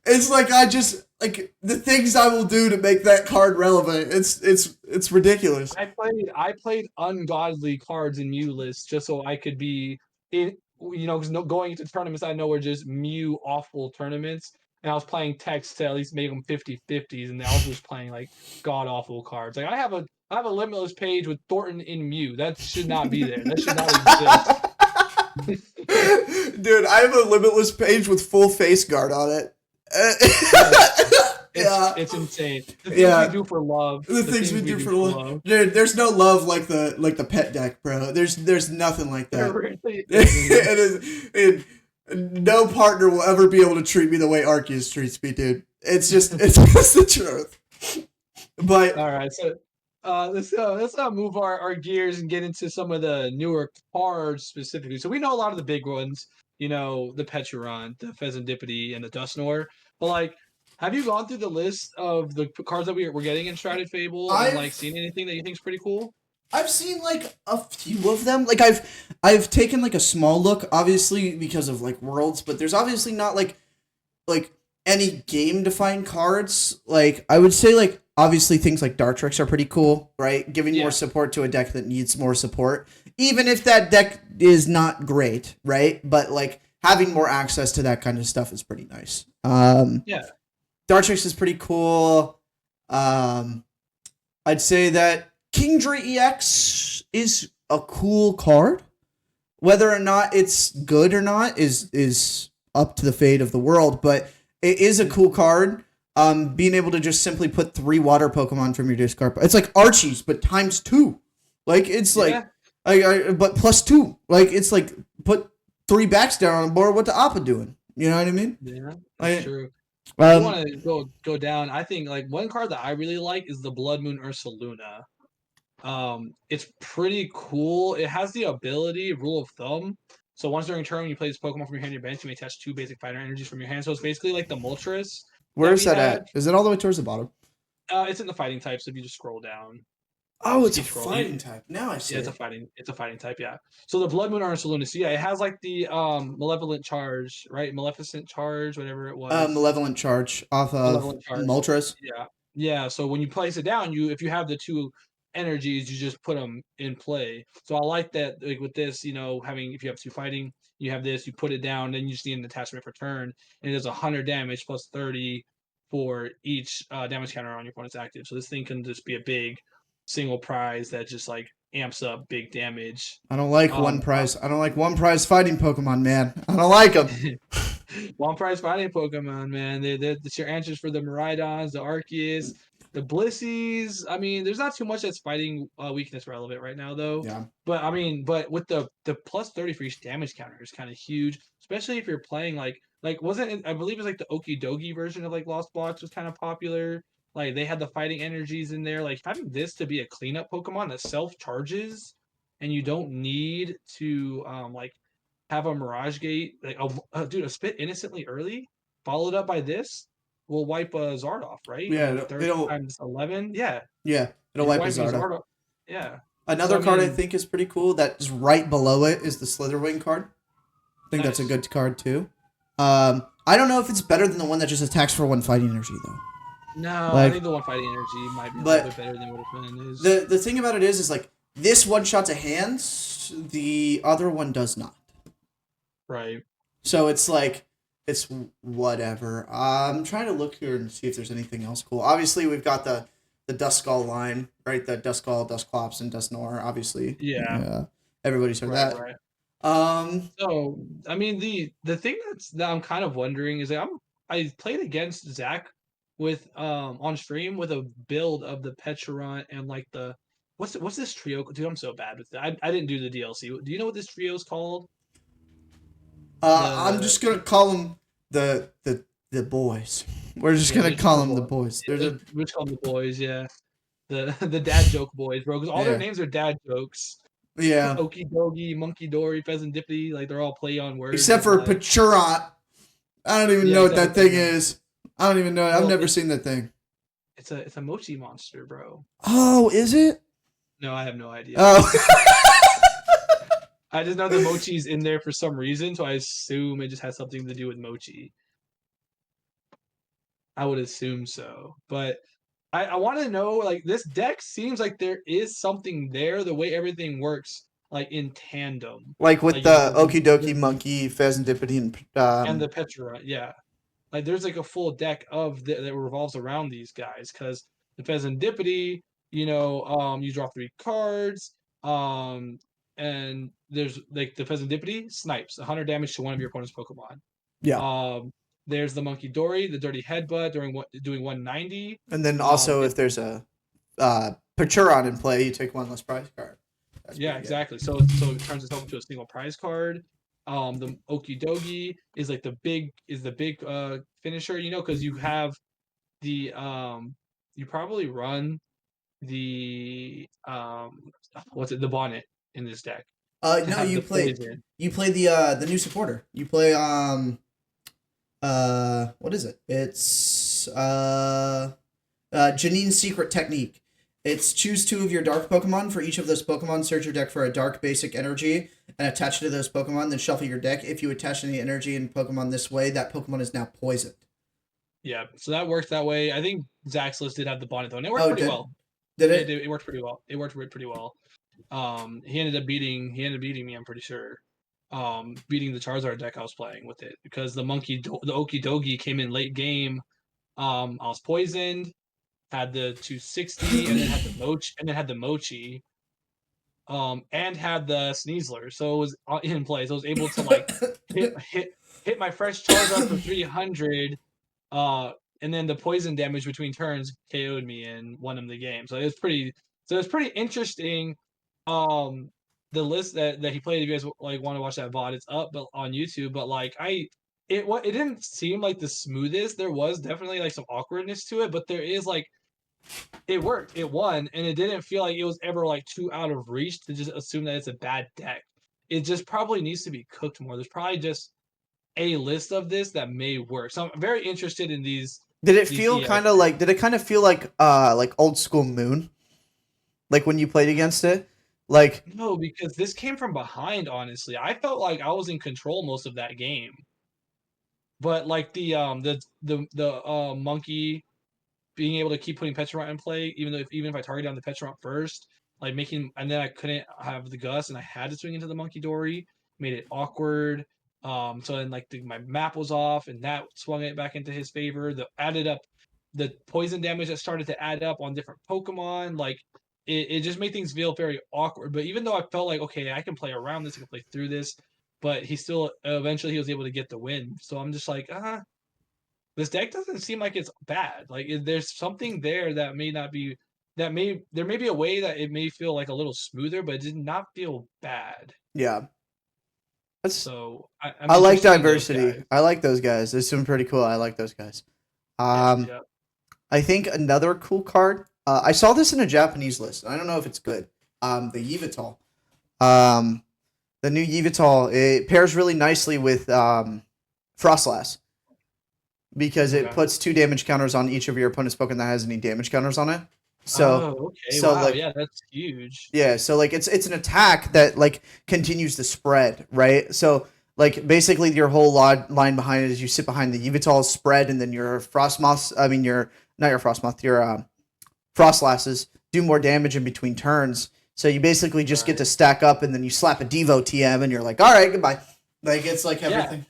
It's like I just like the things I will do to make that card relevant. It's ridiculous. I played ungodly cards in Mew lists just so I could be in, because going into tournaments I know were just Mew awful tournaments, and I was playing text to at least make them 50-50s, and I was just playing like god awful cards. Like I have a limitless page with Thornton in Mew. That should not be there. That should not exist. Dude, I have a limitless page with full face guard on it. Yeah. It's insane. The things Yeah. we do for love. The things we do for love. Dude, there's no love like the pet deck, bro. There's nothing like There that. really It is no partner will ever be able to treat me the way Arceus treats me, dude. It's just the truth. But All right, so let's move our gears and get into some of the newer cards specifically. So we know a lot of the big ones, the Peturon, the Pheasantipity, and the Dusknoir. But like, have you gone through the list of the cards that we're getting in Shrouded Fable and like seen anything that you think's pretty cool? I've seen like a few of them. Like I've taken like a small look, obviously because of like worlds, but there's obviously not like any game defined cards. Like I would say like obviously things like Dartrix are pretty cool, right? Giving more support to a deck that needs more support. Even if that deck is not great, right? But like having more access to that kind of stuff is pretty nice. Yeah. Dartrix is pretty cool. I'd say that Kingdra EX is a cool card. Whether or not it's good or not is up to the fate of the world, but it is a cool card. Being able to just simply put 3 water Pokemon from your discard. It's like Archie's, but times 2. Like it's like but plus 2. Like it's like put 3 backs down on the board. What the Appa doing? You know what I mean? Yeah, that's true. You want to go down. I think like one card that I really like is the Blood Moon Ursaluna. It's pretty cool. It has the ability, rule of thumb. So once during turn, when you play this Pokemon from your hand to your bench, you may attach 2 basic fighter energies from your hand. So it's basically like the Moltres. Where is that at? Is it all the way towards the bottom? It's in the fighting type. So if you just scroll down. Oh, it's a fighting type. Now I see. Yeah, it's a fighting type. Yeah. So the Blood Moon Ursaluna. So yeah, it has like the malevolent charge, right? Maleficent charge, whatever it was. Malevolent charge off of Moltres. Yeah. Yeah. So when you place it down, if you have the 2 energies, you just put them in play. So I like that. Like with this, having if you have 2 fighting, you have this, you put it down, then you just need an attachment for turn, and it does 100 damage plus 30 for each damage counter on your opponent's active. So this thing can just be a big single prize that just like amps up big damage. I don't like one prize. I don't like one prize fighting Pokemon, man. I don't like them. One prize fighting Pokemon, man. That's your answers for the Miraidons, the Arceus, the Blissies. I mean, there's not too much that's fighting weakness relevant right now, though. Yeah. But with the plus 30 for each damage counter is kind of huge, especially if you're playing like wasn't it, I believe it's like the Okidogi version of like Lost Box was kind of popular. Like they had the fighting energies in there. Like having this to be a cleanup Pokemon that self charges, and you don't need to like have a Mirage Gate, like dude, a Spit innocently early, followed up by this, will wipe a Zardoff, right? Yeah, it'll times 11. Yeah. Yeah, it'll wipe a Zardoff. Yeah. Another card I think is pretty cool that is right below it is the Slitherwing card. I think that's a good card too. I don't know if it's better than the one that just attacks for 1 fighting energy though. No, I think the 1 fighting energy might be a little bit better than what it is. The thing about it is like this one shot to hands, the other one does not. Right. So it's like It's whatever. I'm trying to look here and see if there's anything else cool. Obviously, we've got the Duskull line, right? The Duskull, Dusclops, and Dusnor. Obviously, Yeah, yeah, everybody's heard right, that. right. Um, So, I mean, the thing that I'm kind of wondering is that I played against Zach with on stream with a build of the Pecharunt and like the what's this trio? Dude, I'm so bad with that. I didn't do the DLC. Do you know what this trio is called? I'm The just gonna call them the boys. We're just yeah, gonna they're just call the them the boys. boys. They're Yeah, the we just call them the boys. Yeah, the dad joke boys, bro. Because all their yeah names are dad jokes. yeah. Okie dokie, monkey dory, pheasant dippity. Like they're all play on words Except of for like Pachurant. I don't even yeah, know what except for that thing Pecharunt. is. I don't even know. I've Well, never seen that thing. it's a mochi monster, bro. Oh, is it? No, I have no idea. Oh. I just know the mochi's in there for some reason, so I assume it just has something to do with mochi. I would assume so. But I want to know, like, this deck seems like there is something there, the way everything works, like, in tandem. Like with Like, you the have Okie Dokie Monkey, Pheasant Dippity, and the Petra, yeah. Like, there's, like, a full deck that revolves around these guys, because the Pheasant Dippity, you draw 3 cards, and there's, like, the Pheasant Dippity snipes 100 damage to one of your opponent's Pokemon. yeah. Um, there's the Monkey Dory, the Dirty Headbutt doing 190. And then also if there's a Pachurant in play, you take one less prize card. That's Yeah, pretty good. exactly. So it turns itself into a single prize card. The Okie Dogi is like the big finisher, because you have the you probably run the what's it the bonnet in this deck to No, have the poison. you play the new supporter. You play what is it? It's Janine's secret technique. It's choose 2 of your dark Pokemon. For each of those Pokemon, search your deck for a dark basic energy and attach it to those Pokemon, then shuffle your deck. If you attach any energy in Pokemon this way, that Pokemon is now poisoned. Yeah, so that works that way. I think Zach's list did have the bonnet though, and it worked Oh, pretty well. did It, it? it worked pretty well. It worked pretty well. He ended up beating me. I'm pretty sure. Beating the Charizard deck I was playing with it because the Okie Dogi came in late game. I was poisoned, had the 260, and then had the Mochi, and had the Sneasler. So it was in play. So I was able to like hit my fresh Charizard for 300. And then the poison damage between turns KO'd me and won him the game. So it was pretty. So it's pretty interesting. Um, the list that he played. If you guys like want to watch that VOD, it's up but on YouTube. But like it didn't seem like the smoothest. There was definitely like some awkwardness to it, but there is like it worked. It won, and it didn't feel like it was ever like too out of reach to just assume that it's a bad deck. It just probably needs to be cooked more. There's probably just a list of this that may work. So I'm very interested in Did it these feel EX. kind of like? Did it kind of feel like old school Moon? Like when you played against it, like No, because this came from behind. Honestly, I felt like I was in control most of that game. But like the monkey being able to keep putting Petrarunt in play, even if I target down the Petrarunt first, like making, and then I couldn't have the Gus, and I had to swing into the Monkey Dory, made it awkward. So then like my map was off, and that swung it back into his favor. The added up, the poison damage that started to add up on different Pokemon, like it just made things feel very awkward. But even though I felt like okay, I can play around this, I can play through this, but he still eventually he was able to get the win. So I'm just like this deck doesn't seem like it's bad. Like there's something there that may not be there may be a way that it may feel like a little smoother, but it did not feel bad. yeah. That's So I'm I like interested in those diversity. guys. I like those guys. There's some pretty cool. I like those guys. Yeah, Um, yeah. I think another cool card. I saw this in a Japanese list. I don't know if it's good. The Yveltal. Um, the new Yveltal. It pairs really nicely with Frostlass because it Okay. puts 2 damage counters on each of your opponent's Pokemon that has any damage counters on it. So, Oh, okay. so Wow. like Yeah, that's huge. yeah, so like it's an attack that like continues the spread, right? So like basically your whole line behind it is you sit behind the Yveltal spread, and then your Frostmoths. I mean your not your Frostmoth, your Frostlasses do more damage in between turns. So you basically just get Right. to stack up, and then you slap a Devo TM, and you're like, all right, goodbye. Like it's like Yeah. everything.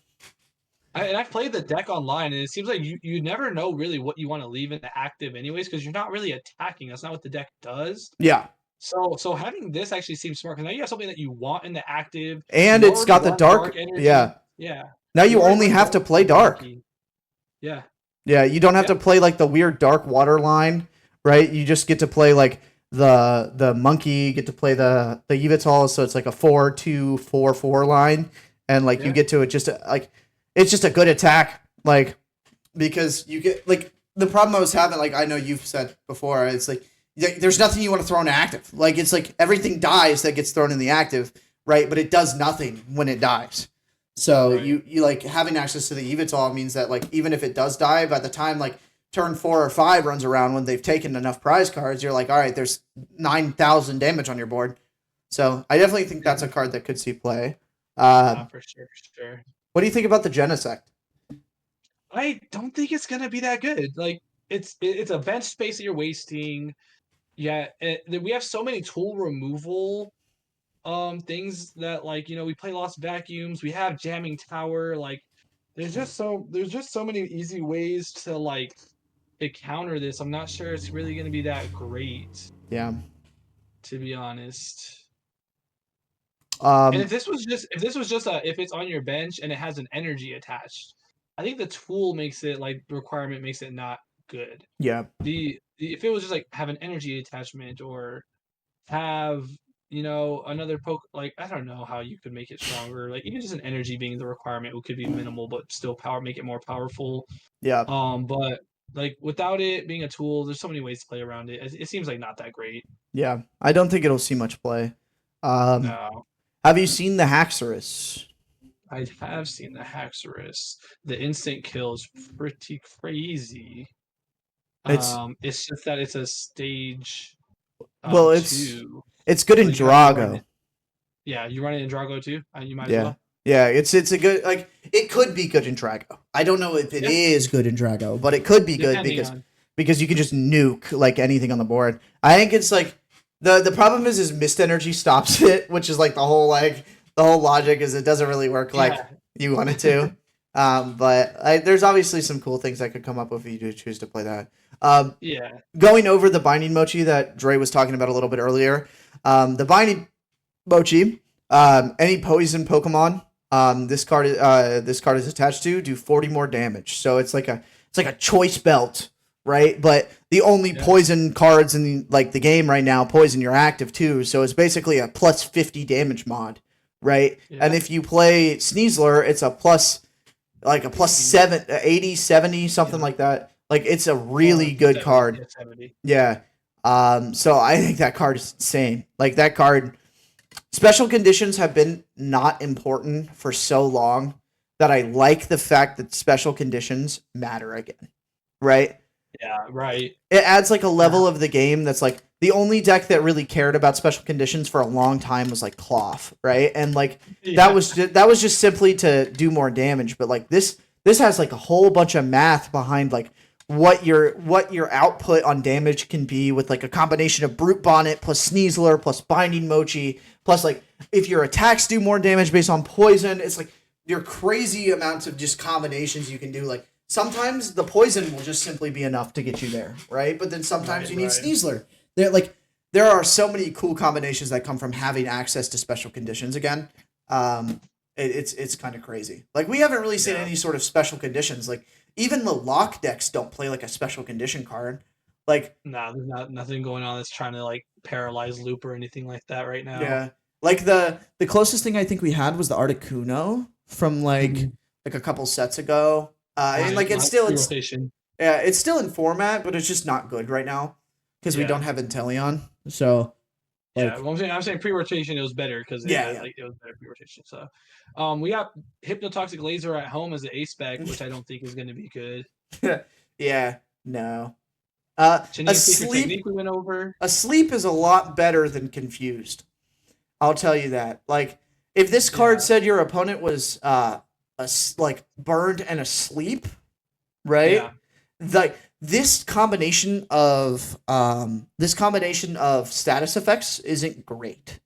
And I've played the deck online, and it seems like you never know really what you want to leave in the active, anyways, because you're not really attacking. That's not what the deck does. Yeah. So having this actually seems smart because now you have something that you want in the active. And You it's already got the run dark dark. energy. Yeah. Yeah, Now you you already only run have to dark play and dark. junky. Yeah. Yeah, you don't have to Yep. play like the weird dark water line, right? You just get to play like the monkey, get to play the Yveltal, so it's like a 4-2-4-4 line, and like you Yeah. get to it just like it's just a good attack, like because you get like the problem I was having, like I know you've said before, it's like there's nothing you want to throw in active. Like it's like everything dies that gets thrown in the active, right? But it does nothing when it dies. So Right. you like having access to the Evital means that like even if it does die, by the time like turn 4 or 5 runs around when they've taken enough prize cards, you're like, all right, there's 9,000 damage on your board. So I definitely think that's a card that could see play. For sure, for sure. What do you think about the Genesect? I don't think it's gonna be that good. Like it's a bench space that you're wasting. Yeah, we have so many tool removal things that like we play Lost Vacuums, we have Jamming Tower, like there's just so many easy ways to like to counter this. I'm not sure it's really gonna be that great, Yeah. to be honest. And Um. if this was just if it's on your bench and it has an energy attached, I think the tool makes it like the requirement makes it not good. Yeah. The if it was just like have an energy attachment or have another poke, like I don't know how you could make it stronger, like even just an energy being the requirement could be minimal but still make it more powerful. Yeah. But like without it being a tool, there's so many ways to play around it. It seems like not that great. Yeah. I don't think it'll see much play. No, Have you seen the Haxorus? I have seen the Haxorus. The instant kill is pretty crazy. It's It's just that it's a stage well, two, it's good so in you have to run Drago. it. Yeah, you run it in Drago too. You might as Yeah. well. Yeah, it's a good, like it could be good in Drago. I don't know if it Yeah, is good in Drago, but it could be good depending on. because you can just nuke like anything on the board. I think it's like the problem is mist energy stops it, which is like the whole logic is it doesn't really work like Yeah, you want it to. But there's obviously some cool things that could come up if you do choose to play that. yeah, Going over the binding mochi that Dre was talking about a little bit earlier. The binding mochi, any poison Pokemon this card is attached to do 40 more damage. So it's like a choice belt, right? But the only yeah, poison cards in the game right now, poison you're active too. So it's basically a plus 50 damage mod, right? And yeah. if you play Sneasler, it's a plus 80, 70, something Yeah. like that. Like it's a Well, really it's good 70, card. yeah, 70. Yeah. So I think that card is insane. Like that card, special conditions have been not important for so long that I like the fact that special conditions matter again. Right? Yeah, right. It adds like a Yeah, level of the game that's like the only deck that really cared about special conditions for a long time was like Cloth, right? And like yeah, that was just simply to do more damage, but like this has like a whole bunch of math behind like what your output on damage can be with like a combination of Brute Bonnet plus Sneasler plus Binding Mochi plus like if your attacks do more damage based on poison. It's like your crazy amounts of just combinations you can do. Like sometimes the poison will just simply be enough to get you there, right? But then sometimes right, you need right. Sneasler. There are so many cool combinations that come from having access to special conditions again. It's kind of crazy. Like we haven't really seen Yeah. any sort of special conditions. Like even the lock decks don't play like a special condition card. Like Nah, there's nothing going on that's trying to like paralyze Loop or anything like that right now. yeah, like the closest thing I think we had was the Articuno from Mhm. like a couple sets ago. And Right, like last it's rotation. yeah, it's still in format, but it's just not good right now because we Yeah, don't have Inteleon. So yeah. like Well, I'm saying pre-rotation it was better because yeah, yeah. it was better pre-rotation. So, we got Hypnotoxic Laser at home as an A spec, which I don't think is going to be good. Yeah, no. Chinese Secret Technique we went over. Asleep is a lot better than confused. I'll tell you that. Like, if this card Yeah, said your opponent was like burned and asleep, right? yeah, Like this combination of status effects isn't great,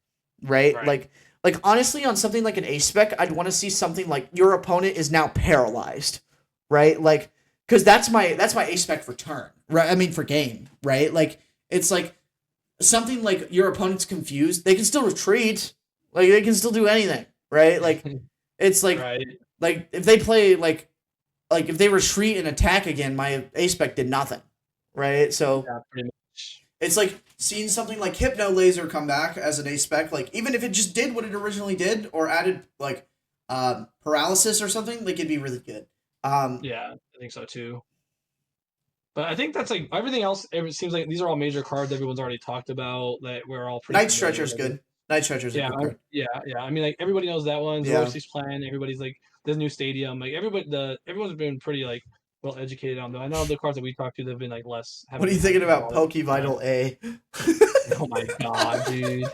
right? right. Like Like honestly, on something like an A spec, I'd want to see something like your opponent is now paralyzed, right? Like, because that's my A spec for turn, right? I mean for game, right? Like it's like something like your opponent's confused, they can still retreat, like they can still do anything, right? Like it's Right. like if they play like if they retreat and attack again, my A spec did nothing, right? So Yeah, pretty much. It's like seeing something like Hypno Laser come back as an A spec, like even if it just did what it originally did or added like paralysis or something, like it'd be really good. Yeah, I think so too. But I think that's like everything else. It seems like these are all major cards everyone's already talked about that we're all pretty Night familiar Stretcher's with. good. Night Stretcher's a Yeah, good card. yeah. I mean, like everybody knows that one. Yeah. Zoroark's plan. Everybody's like this new stadium. Like everyone's been pretty like well educated on though. I know the cards that we talked to have been like less. What are Haven't you been thinking hyped about all that Pokevital A? Oh my god, dude!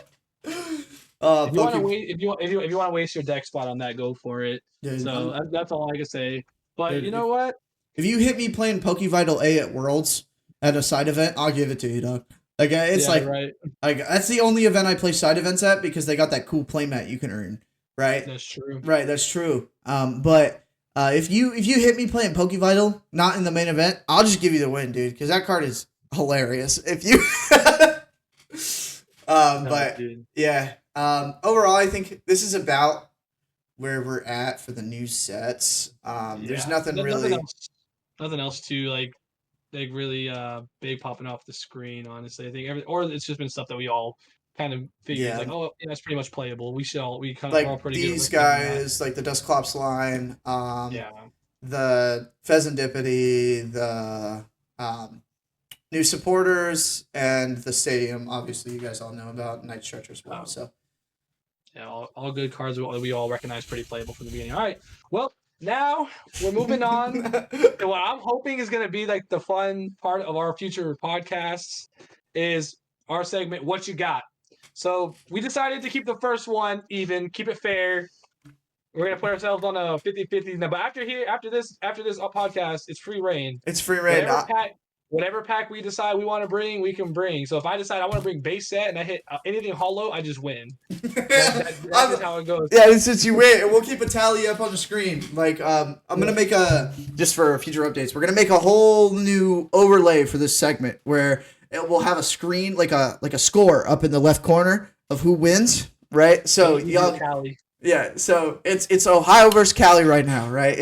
If you want to Poke. wait, if you want to waste your deck spot on that, go for it. Dude, So that's all I can say. But you know what? if you hit me playing Pokevital A at Worlds at a side event, I'll give it to you, dog. Like it's Yeah, right. like that's the only event I play side events at because they got that cool playmat you can earn. Right. That's true. Right. That's true. But if you hit me playing Pokevital, not in the main event, I'll just give you the win, dude, because that card is hilarious. If you, but Dude. yeah. Overall, I think this is about where we're at for the new sets. There's nothing really. Nothing else to like really big popping off the screen. Honestly, I think or it's just been stuff that we all kind of figured Yeah. like, oh, yeah, it's pretty much playable. We kind of Like we're all pretty these good at recognizing guys, like the Dusclops line, that. Yeah. the Pheasantipity, the new supporters, and the stadium. Obviously, you guys all know about Night Stretcher as well. So yeah, all good cards we all recognize pretty playable from the beginning. All right, well, now we're moving on to what I'm hoping is going to be like the fun part of our future podcasts is our segment, What You Got? So we decided to keep the first one even, keep it fair. We're going to put ourselves on a 50-50. Now, but after this podcast, it's free reign. it's free reign. Whatever pack we decide we want to bring, we can bring. So if I decide I want to bring base set and I hit anything hollow, I just win. That's just how it goes. Yeah, since you win, and we'll keep a tally up on the screen. Like, I'm gonna make just for future updates. We're gonna make a whole new overlay for this segment where it will have a screen, like a score up in the left corner of who wins. Right. So y'all. Yeah. So it's Ohio versus Cali right now. Right.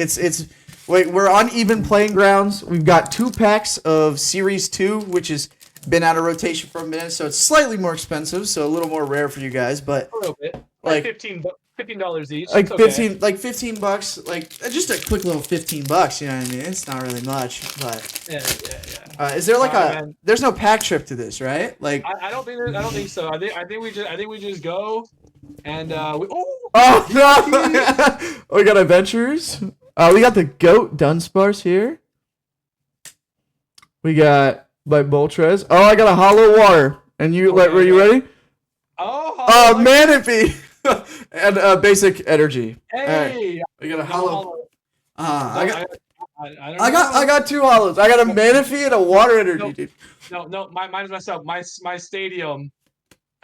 Wait, we're on even playing grounds. We've got 2 packs of Series 2, which has been out of rotation for a minute, so it's slightly more expensive, so a little more rare for you guys, but a little bit. Like $15 each. Like $15, like just a quick little $15, you know what I mean? It's not really much, but yeah. Is there like there's no pack trip to this, right? Like I don't think so. I think we just go and no! We got adventures. We got the Goat Dunsparce here. We got by Moltres. Oh, I got a Hollow Water. And you, were you ready? Oh, Manaphy. And basic energy. Hey, we got a Hollow. I got 2 hollows. I got a Manaphy and a Water Energy, dude. No, mine's messed up. My stadium.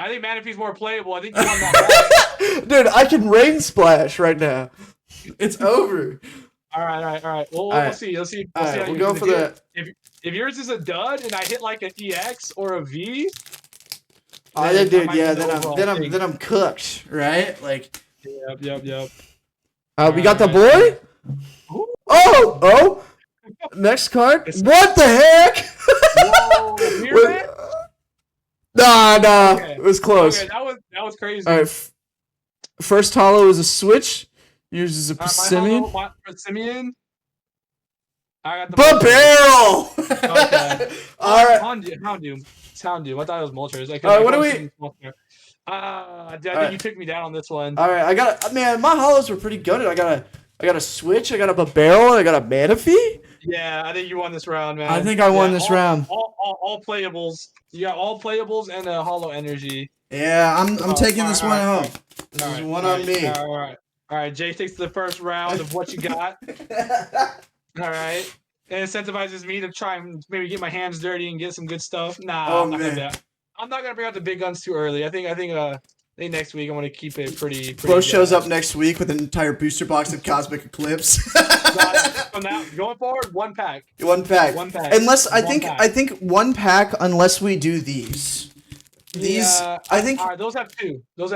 I think Manaphy's more playable. I think you won that. Dude, I can Rain Splash right now. It's over. All right. Well, we'll see. We'll see. We'll go for the. If yours is a dud and I hit like an EX or a V. Dude, yeah. Then I'm cooked, right? Like. Yep. We got the boy. Ooh. Oh. Next card. What the heck? Whoa, Nah. Okay. It was close. Okay, that was crazy. All right. First hollow is a switch. Yours is a Persimmon. Persimmon. I got the barrel. Okay. All right. Houndoom. I thought it was Moltres. All right. What do we? I think you took me down on this one. All right. My hollows were pretty good. I got a switch. I got a barrel. I got a Manaphy. Yeah, I think you won this round, man. I think I won this round. All playables. You got all playables and a hollow energy. Yeah, I'm taking this one home. This is one on me. All right. Jay takes the first round of what you got. All right. It incentivizes me to try and maybe get my hands dirty and get some good stuff. Nah, I'm not gonna bring out the big guns too early. I think think next week I'm gonna keep it pretty. Bro shows up next week with an entire booster box of Cosmic Eclipse. From now going forward, one pack. One pack. Unless I think one pack unless we do these. These I think those have two. Those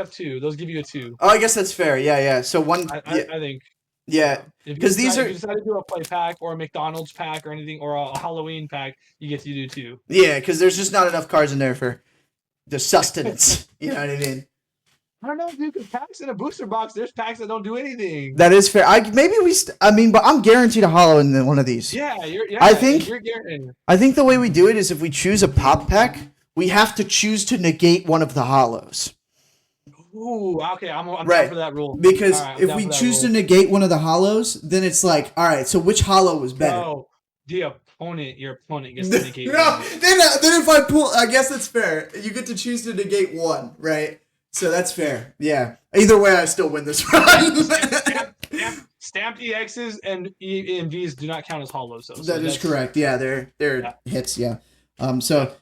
give you a 2. Oh, I guess that's fair. Yeah. So one I think. Yeah. Because if you decide to do a play pack or a McDonald's pack or anything or a Halloween pack, you get to do 2. Yeah, because there's just not enough cards in there for the sustenance. You know what I mean? I don't know, dude. Because packs in a booster box, there's packs that don't do anything. That is fair. But I'm guaranteed a hollow in one of these. Yeah, you're guaranteed. I think the way we do it is if we choose a pop pack, we have to choose to negate one of the hollows. Ooh, okay. I'm right. down for that rule. Because if we choose to negate one of the hollows, then it's like, all right, so which hollow was better? No, your opponent gets to negate. No, then if I pull, I guess that's fair. You get to choose to negate one, right? So that's fair. Yeah. Either way, I still win this round. Stamped EXs and EMVs do not count as hollows, though. That is correct. Yeah, they're hits. Yeah. So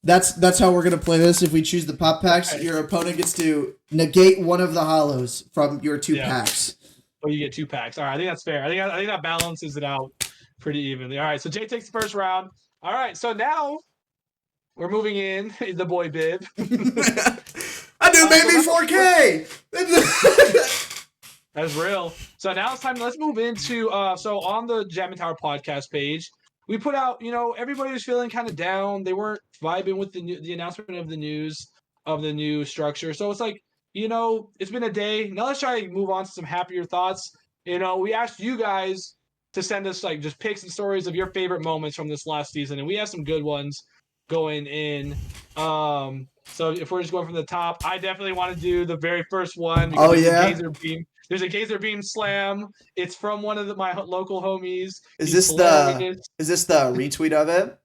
that's how we're gonna play this. If we choose the pop packs, your opponent gets to negate one of the hollows from your 2 packs. Oh, you get 2 packs. All right, I think that's fair. I think that balances it out pretty evenly. All right, so Jay takes the first round. All right, so now we're moving in the boy bib. I do baby 4K. That's real. So now it's time. Let's move into so on the Jammin Tower podcast page, we put out. Everybody was feeling kind of down. They weren't vibing with the announcement of the news of the new structure. So it's like it's been a day. Now let's try to move on to some happier thoughts. We asked you guys to send us just pics and stories of your favorite moments from this last season, and we have some good ones going in. So if we're just going from the top, I definitely want to do the very first one. Oh yeah. There's a Gazer Beam slam. It's from one of my local homies. Is this the retweet of it?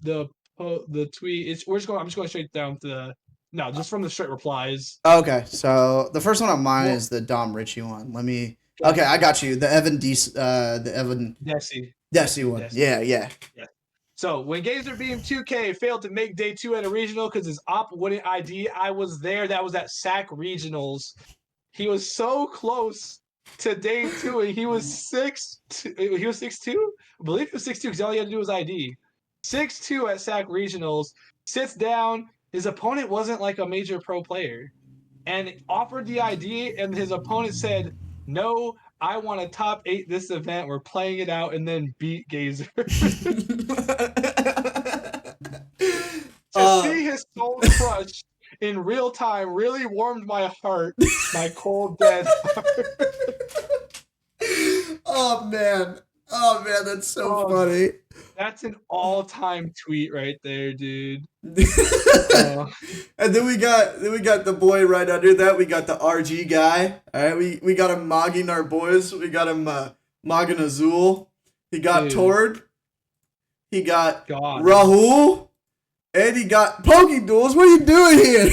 The tweet. I'm just going straight down to just from the straight replies. Okay, so the first one on mine is the Dom Ritchie one. Okay, I got you. The Evan Desi one. Desi. Yeah. So when Gazer Beam 2K failed to make day 2 at a regional because his op wouldn't ID, I was there. That was at SAC regionals. He was so close to day 2, and he was 6'2". He was 6'2". I believe he was 6'2" because all he had to do was ID. 6'2" at SAC regionals. Sits down. His opponent wasn't like a major pro player, and offered the ID, and his opponent said, "No, I want to top 8 this event. We're playing it out," and then beat Gazer. To see his soul crush in real time really warmed my heart, my cold, dead heart. Oh man, that's so funny. That's an all-time tweet right there, dude. And then we got the boy right under that. We got the RG guy. All right, we got him mogging our boys. We got him mogging Azul. He got Tord. He got Rahul. And he got Pokeduels. What are you doing here?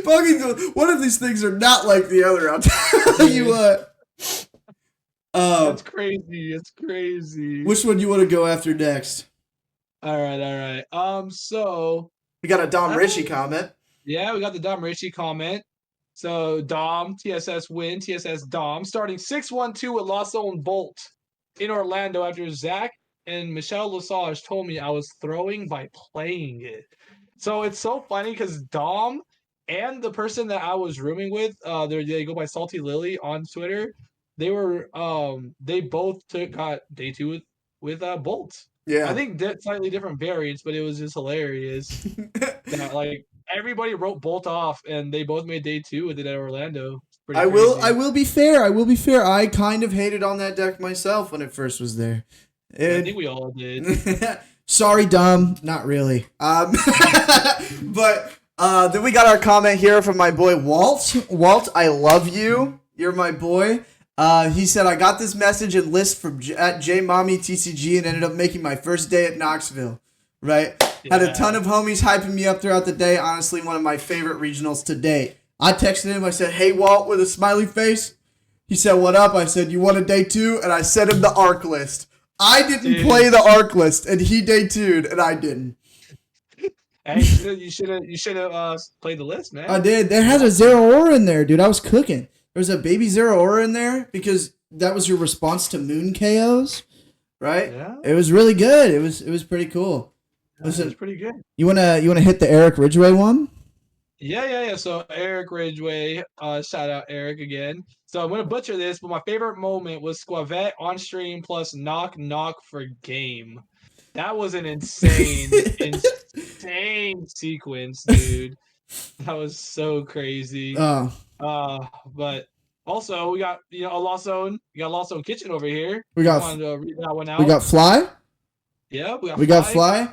Pokeduels. One of these things are not like the other. I'll tell you what. That's crazy. It's crazy. Which one do you want to go after next? All right. So we got a Dom Ritchie comment. Yeah, we got the Dom Ritchie comment. So Dom, TSS win, TSS Dom, starting 6-1-2 with Lasso and Bolt in Orlando after Zach and Michelle Lesage told me I was throwing by playing it. So it's so funny because Dom and the person that I was rooming with, they go by Salty Lily on Twitter. They were they both got day 2 with Bolt. Yeah, I think slightly different variants, but it was just hilarious that everybody wrote Bolt off and they both made day 2 with it at Orlando. I will be fair. I kind of hated on that deck myself when it first was there. I think we all did. Sorry, Dom. Not really. But then we got our comment here from my boy Walt. Walt, I love you. You're my boy. He said, I got this message and list from at JMommyTCG and ended up making my first day at Knoxville. Right? Yeah. Had a ton of homies hyping me up throughout the day. Honestly, one of my favorite regionals to date. I texted him. I said, hey, Walt, with a smiley face. He said, what up? I said, you want a day 2? And I sent him the ARC list. I didn't play the ARC list, and he day 2'd, and I didn't. Hey, you should have played the list, man. I did. There has a Zeraora in there, dude. I was cooking. There's a baby Zeraora in there because that was your response to Moon KOs, right? Yeah. It was really good. It was pretty cool. Listen, It's pretty good. you wanna hit the Eric Ridgway one? Yeah. So Eric Ridgway, shout out Eric again. So I'm gonna butcher this, but my favorite moment was Squavette on stream plus knock for game. That was an insane sequence, dude. That was so crazy. Oh, But also we got a Lost Zone. We got Lost Zone Kitchen over here. we got Wanted to read that one out. we got Fly. Yeah, We got Fly.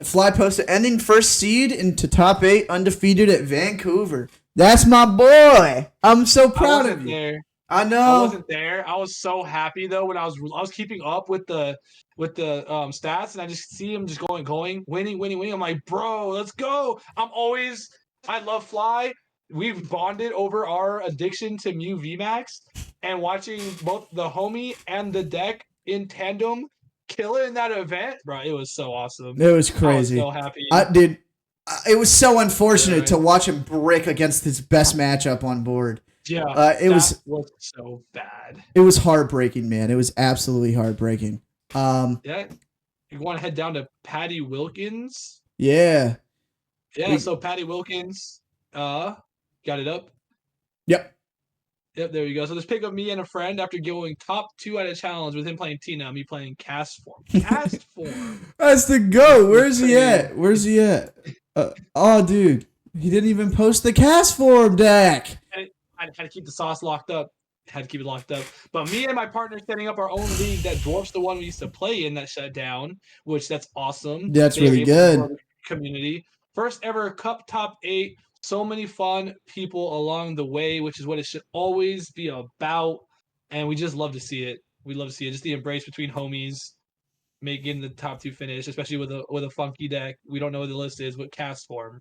Fly posted ending first seed into top 8 undefeated at Vancouver. That's my boy. I'm so proud of you. There. I know. I wasn't there. I was so happy though when I was keeping up with the stats, and I just see him just going, winning. I'm like, bro, let's go. I love Fly. We've bonded over our addiction to Mew VMAX, and watching both the homie and the deck in tandem kill it in that event, bro. It was so awesome. It was crazy. I was so happy. It was so unfortunate to watch him brick against his best matchup on board. Yeah, it was so bad. It was heartbreaking, man. It was absolutely heartbreaking. Yeah, you want to head down to Patty Wilkins? Yeah. Yeah. So Patty Wilkins, got it up. Yep. There you go. So this pick of me and a friend after going top 2 at a challenge with him playing Tina, me playing Cast Form. Cast Form. That's the GOAT. Where's he at? Oh, dude. He didn't even post the Cast Form deck. I had to keep the sauce locked up. But me and my partner setting up our own league that dwarfs the one we used to play in that shut down, which that's awesome. That's really good. Community. First ever Cup top 8. So many fun people along the way, which is what it should always be about. And we just love to see it. We love to see it. Just the embrace between homies, making the top 2 finish, especially with a funky deck. We don't know what the list is, but Cast Form.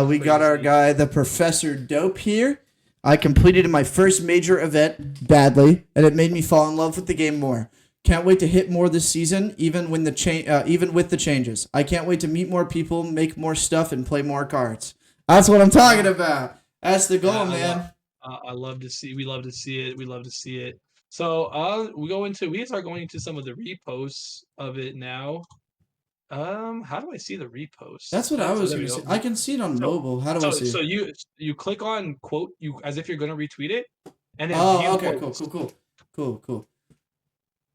We got our guy, the Professor Dope here. I completed my first major event badly, and it made me fall in love with the game more. Can't wait to hit more this season, even with the changes. I can't wait to meet more people, make more stuff, and play more cards. That's what I'm talking about. That's the goal, man. I love to see. We love to see it. We love to see it. So we start going into some of the reposts of it now. How do I see the repost? That's what I was going to say. I can see it on mobile. How do I see it? So you click on quote you as if you're going to retweet it, and then okay, cool.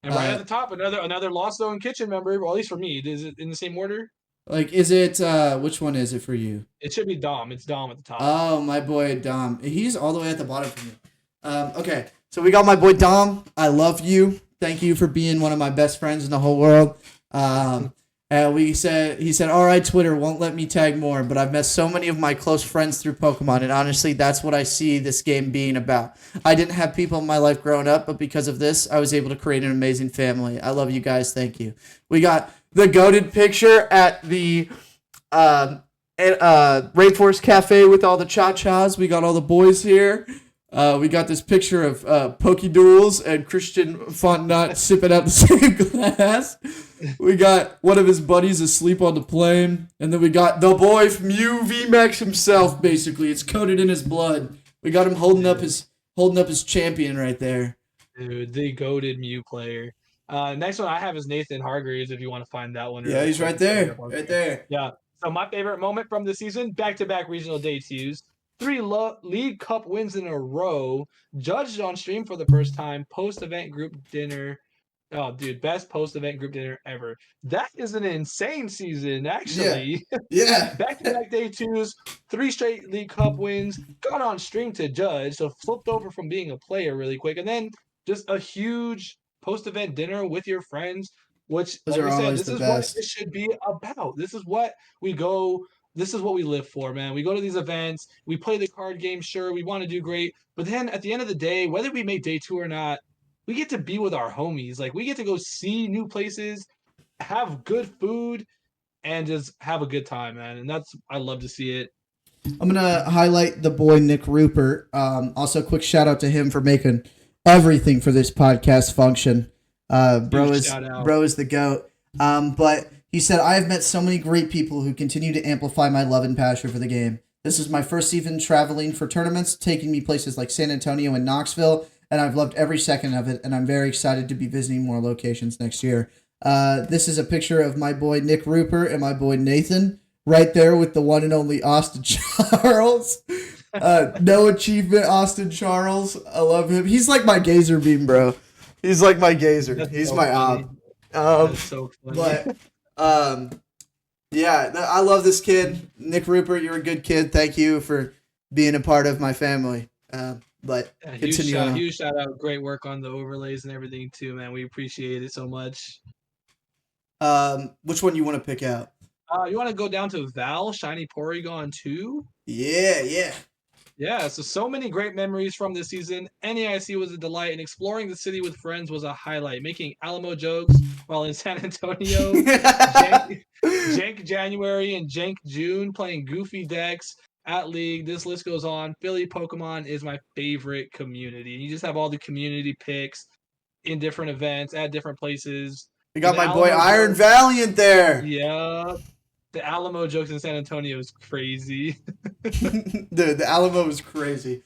And right at the top, another Lost Zone Kitchen member, or at least for me. Is it in the same order? Like, is it? Which one is it for you? It should be Dom. It's Dom at the top. Oh, my boy Dom. He's all the way at the bottom for me. Okay, so we got my boy Dom. I love you. Thank you for being one of my best friends in the whole world. And he said, all right, Twitter won't let me tag more, but I've met so many of my close friends through Pokemon, and honestly, that's what I see this game being about. I didn't have people in my life growing up, but because of this, I was able to create an amazing family. I love you guys. Thank you. We got the goated picture at the Rainforest Cafe with all the cha-chas. We got all the boys here. We got this picture of Pokeduels and Christian Fontenot sipping out the same glass. We got one of his buddies asleep on the plane. And then we got the boy from Mew VMAX himself, basically. It's coated in his blood. We got him holding up his champion right there. Dude, the goated Mew player. Next one I have is Nathan Hargreaves, if you want to find that one. Yeah, he's right there. Right there. Yeah. So my favorite moment from the season, back-to-back regional debuts. 3 League Cup wins in a row. Judged on stream for the first time. Post-event group dinner. Oh, dude, best post-event group dinner ever. That is an insane season, actually. Yeah. Back-to-back day 2s, 3 straight League Cup wins. Got on stream to judge, so flipped over from being a player really quick. And then just a huge post-event dinner with your friends, which, Those like are I said, always this the is best. what it should be about. This is what we go. This is what we live for, man. We go to these events. We play the card game. Sure, we want to do great. But then at the end of the day, whether we make day 2 or not, we get to be with our homies. Like, we get to go see new places, have good food, and just have a good time, man. And I love to see it. I'm going to highlight the boy Nick Rupert. Also, quick shout out to him for making everything for this podcast function. Bro is the GOAT. But He said, I have met so many great people who continue to amplify my love and passion for the game. This is my first season traveling for tournaments, taking me places like San Antonio and Knoxville, and I've loved every second of it, and I'm very excited to be visiting more locations next year. This is a picture of my boy Nick Rupert and my boy Nathan, right there with the one and only Austin Charles. No achievement, Austin Charles. I love him. He's like my gazer beam, bro. He's like my gazer. That's He's so my funny. op. That's so funny. But yeah, I love this kid, Nick Rupert. You're a good kid. Thank you for being a part of my family. But Yeah, continue on. huge shout out. Great work on the overlays and everything too, man. We appreciate it so much. Which one you want to pick out? You want to go down to Val Shiny Porygon 2? Yeah. Yeah, so many great memories from this season. NAIC was a delight, and exploring the city with friends was a highlight. Making Alamo jokes while in San Antonio, Jank January and Jank June, playing goofy decks at League. This list goes on. Philly Pokemon is my favorite community. You just have all the community picks in different events at different places. We got The my boy Alamo Iron jokes- Valiant there. Yeah, the Alamo jokes in San Antonio is crazy. Dude, the Alamo is crazy.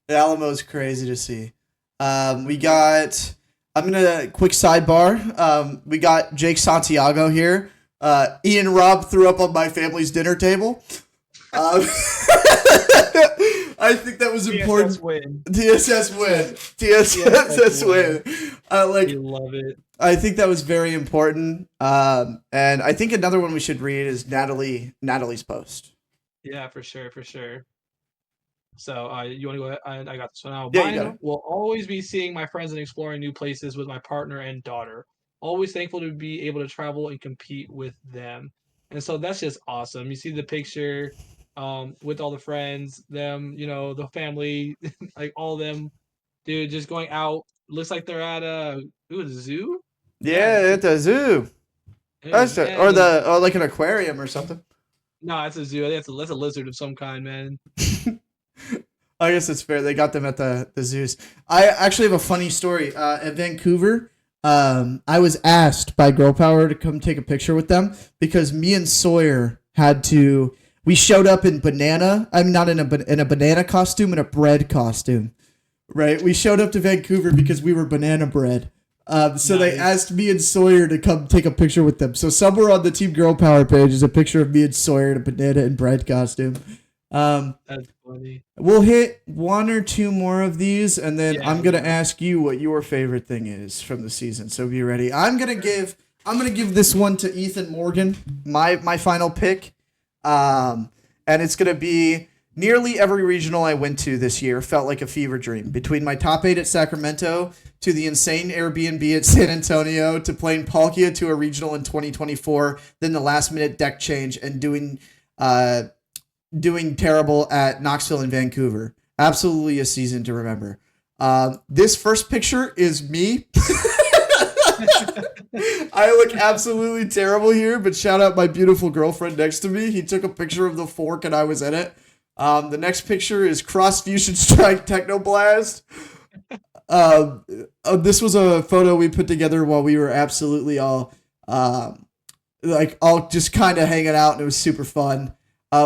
The Alamo is crazy to see. We got. I'm gonna quick sidebar. We got Jake Santiago here. Ian Robb threw up on my family's dinner table. I think that was important. TSS win. TSS win. You love it. I think that was very important. And I think another one we should read is Natalie's post. Yeah, for sure. So you want to go ahead? I got this one out. Yeah, you got it. Will always be seeing my friends and exploring new places with my partner and daughter. Always thankful to be able to travel and compete with them. And so that's just awesome. You see the picture with all the friends, them, the family, like all of them, dude, just going out. Looks like they're at a zoo. Yeah, at the zoo. That's or like an aquarium or something. No, it's a zoo. I think that's a lizard of some kind, man. I guess it's fair. They got them at the zoos. I actually have a funny story. At Vancouver, I was asked by Girl Power to come take a picture with them because me and Sawyer had to. We showed up in banana. I'm not in a banana costume, in a bread costume, right? We showed up to Vancouver because we were banana bread. So nice. They asked me and Sawyer to come take a picture with them. So somewhere on the Team Girl Power page is a picture of me and Sawyer in a banana and bread costume. That's funny. We'll hit one or two more of these, and then I'm gonna ask you what your favorite thing is from the season. So be ready. I'm gonna give this one to Ethan Morgan, my final pick, and it's gonna be nearly every regional I went to this year felt like a fever dream. Between my top 8 at Sacramento, to the insane Airbnb at San Antonio, to playing Palkia to a regional in 2024, then the last minute deck change and doing terrible at Knoxville and Vancouver. Absolutely a season to remember. This first picture is me. I look absolutely terrible here, but shout out my beautiful girlfriend next to me. He took a picture of the fork and I was in it. The next picture is Cross Fusion Strike Technoblast. This was a photo we put together while we were absolutely all just kind of hanging out, and it was super fun.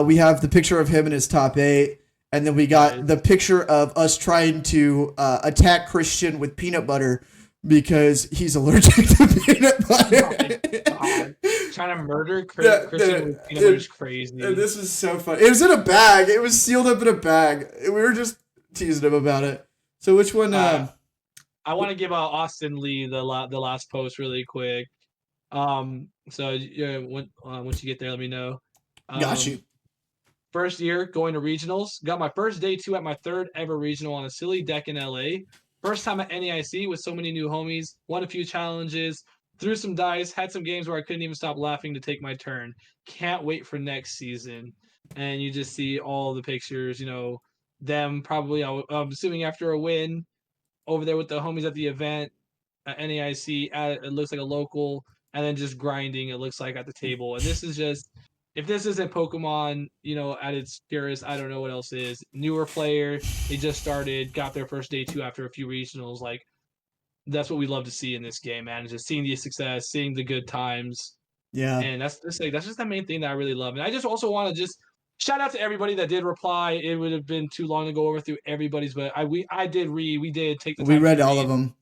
We have the picture of him in his top 8, and then we got the picture of us trying to attack Christian with peanut butter because he's allergic to peanut butter. Oh, trying to murder Christian with peanut butter is crazy. This is so fun. It was in a bag. It was sealed up in a bag. We were just teasing him about it. So which one? I want to give out Austin Lee the last post really quick. So yeah, once you get there, let me know. Got you. First year going to regionals. Got my first day 2 at my 3rd ever regional on a silly deck in LA. First time at NAIC with so many new homies. Won a few challenges. Threw some dice. Had some games where I couldn't even stop laughing to take my turn. Can't wait for next season. And you just see all the pictures, them probably, I'm assuming after a win over there with the homies at the event at NAIC. It looks like a local. And then just grinding, it looks like, at the table. And this is just... If this isn't Pokemon, at its purest, I don't know what else is. Newer player, they just started, got their first day 2 after a few regionals. Like, that's what we love to see in this game, man. Just seeing the success, seeing the good times. Yeah. And that's just the main thing that I really love. And I just also want to just shout out to everybody that did reply. It would have been too long to go over through everybody's, but I did read. We did take the We time to read all of them.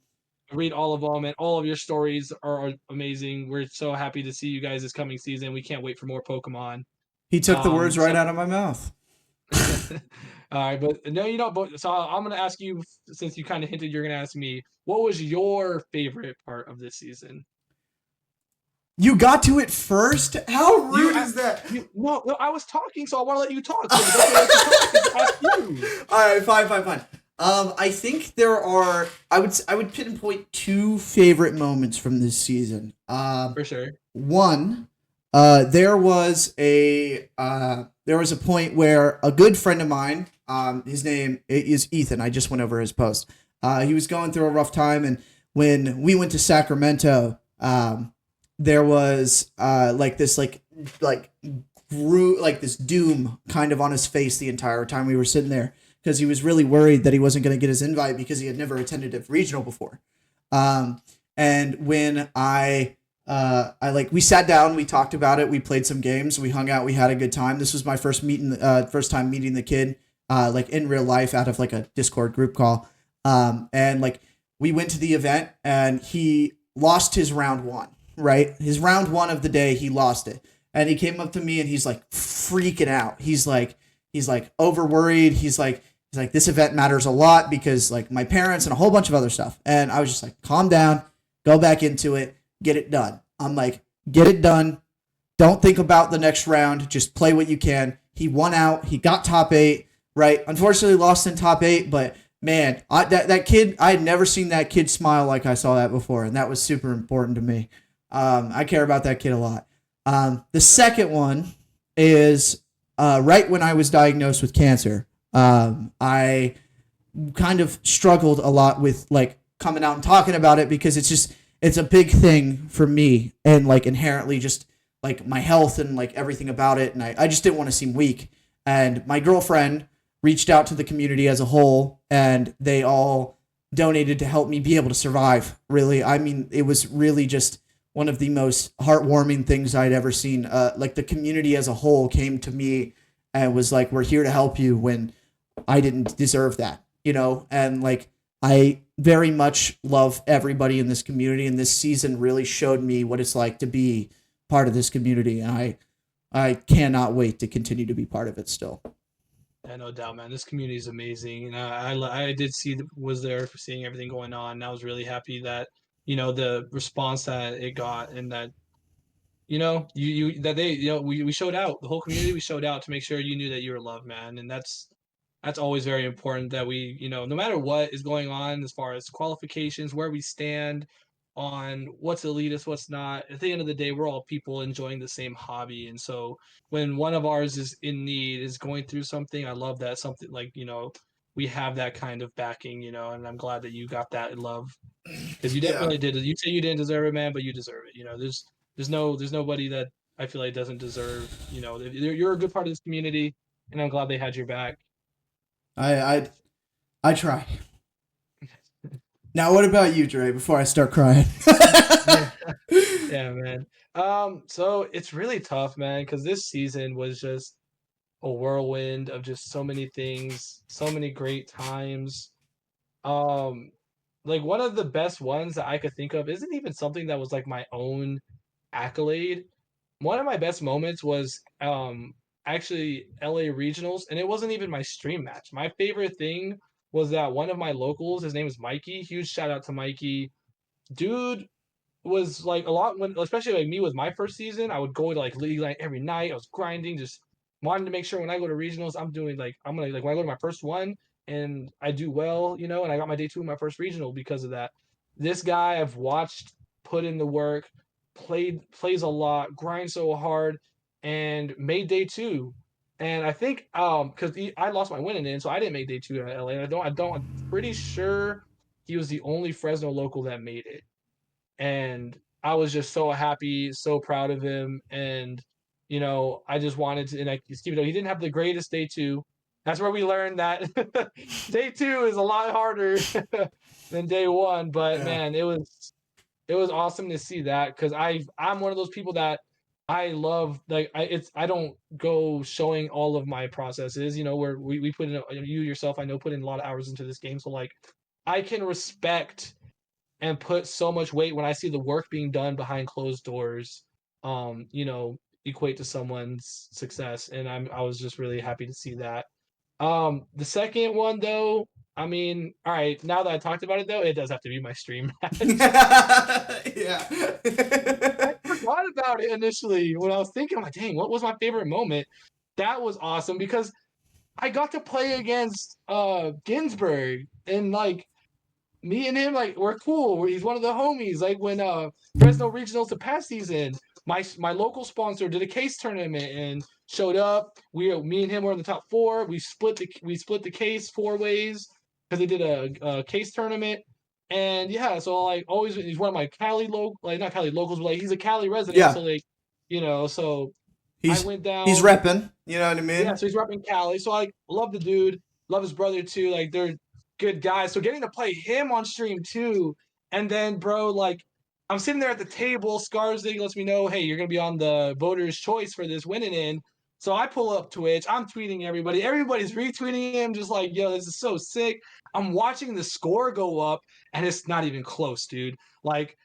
read all of them, and all of your stories are amazing. We're so happy to see you guys this coming season. We can't wait for more Pokemon. He took the words right So out of my mouth. all right, but no, you don't. But so I'm gonna ask you, since you kind of hinted you're gonna ask me, what was your favorite part of this season? You got to it first? How rude is that? No, I was talking, so I want to let you talk. So the best way to let you talk is to ask you. All right, fine. I think there are. I would pinpoint two favorite moments from this season. For sure. One, there was a point where a good friend of mine, his name is Ethan. I just went over his post. He was going through a rough time, and when we went to Sacramento, there was this doom kind of on his face the entire time we were sitting there, because he was really worried that he wasn't going to get his invite because he had never attended a regional before. And when we sat down, we talked about it, we played some games, we hung out, we had a good time. This was my first time meeting the kid, in real life out of like a Discord group call. And like we went to the event and he lost his round one, right? His round one of the day, he lost it. And he came up to me and he's like freaking out. He's like over worried. He's like, this event matters a lot because like my parents and a whole bunch of other stuff. And I was just like, calm down, go back into it, get it done. I'm like, get it done. Don't think about the next round. Just play what you can. He won out. He got top 8, right? Unfortunately lost in top 8, but man, that kid, I had never seen that kid smile like I saw that before. And that was super important to me. I care about that kid a lot. The second one is right when I was diagnosed with cancer. I kind of struggled a lot with like coming out and talking about it because it's a big thing for me and like inherently just like my health and like everything about it. And I just didn't want to seem weak. And my girlfriend reached out to the community as a whole and they all donated to help me be able to survive. Really. I mean, it was really just one of the most heartwarming things I'd ever seen. Like the community as a whole came to me and was like, we're here to help you when I didn't deserve that, and like, I very much love everybody in this community, and this season really showed me what it's like to be part of this community. And I cannot wait to continue to be part of it still. Yeah, no doubt, man. This community is amazing, and I did was there for seeing everything going on. And I was really happy that the response that it got, and that you that they we showed out, the whole community. We showed out to make sure you knew that you were loved, man. And that's always very important, that we no matter what is going on as far as qualifications, where we stand on what's elitist, what's not. At the end of the day, we're all people enjoying the same hobby. And so when one of ours is in need, is going through something, I love that something like, we have that kind of backing, and I'm glad that you got that love, because you Yeah. definitely did. You say you didn't deserve it, man, but you deserve it. There's nobody that I feel like doesn't deserve, you're a good part of this community, and I'm glad they had your back. I try. Now, what about you, Dre? Before I start crying. Yeah, man. So it's really tough, man, because this season was just a whirlwind of just so many things, so many great times. Um, like one of the best ones that I could think of isn't even something that was like my own accolade. One of my best moments was actually LA Regionals, and it wasn't even my stream match. My favorite thing was that one of my locals, his name is Mikey. Huge shout out to Mikey. Dude was like a lot, when especially like me with my first season, I would go to like league like every night. I was grinding, just wanting to make sure when I go to regionals, I'm gonna like when I go to my first one and I do well, and I got my day 2 in my first regional because of that. This guy I've watched put in the work, plays a lot, grind so hard, and made day 2. And I think because I lost my win in it, so I didn't make day 2 in LA. And I'm pretty sure he was the only Fresno local that made it. And I was just so happy, so proud of him, and I just wanted to. And like Steve, he didn't have the greatest day 2. That's where we learned that day 2 is a lot harder than day 1. But Yeah. man, it was awesome to see that, because I'm one of those people that I love like I don't go showing all of my processes, you know, where we put in you yourself, I know, put in a lot of hours into this game. So like I can respect and put so much weight when I see the work being done behind closed doors, you know, equate to someone's success. And I was just really happy to see that. The second one though, I mean, all right, now that I talked about it though, it does have to be my stream match. Yeah. I forgot about it initially when I was thinking, I'm like, dang, what was my favorite moment? That was awesome because I got to play against Ginsburg and like me and him like we're cool. He's one of the homies. Like when Fresno Regionals the past season, my local sponsor did a case tournament and showed up. Me and him were in the top four. We split the case 4 ways because they did a case tournament. And yeah, so like always he's one of my Cali like not Cali locals, but like he's a Cali resident. Yeah. So like, you know, so I He's went he's down. repping. You know what I Yeah, mean? so he's repping Cali. So I love the dude, love his brother too. Like they're good guys. So getting to play him on stream too, and then bro, like I'm sitting there at the table. Scarsdale lets me know, hey, you're gonna be on the voters' choice for this winning in. So I pull up Twitch. I'm tweeting everybody. Everybody's retweeting him, just like, yo, this is so sick. I'm watching the score go up, and it's not even close, dude. Like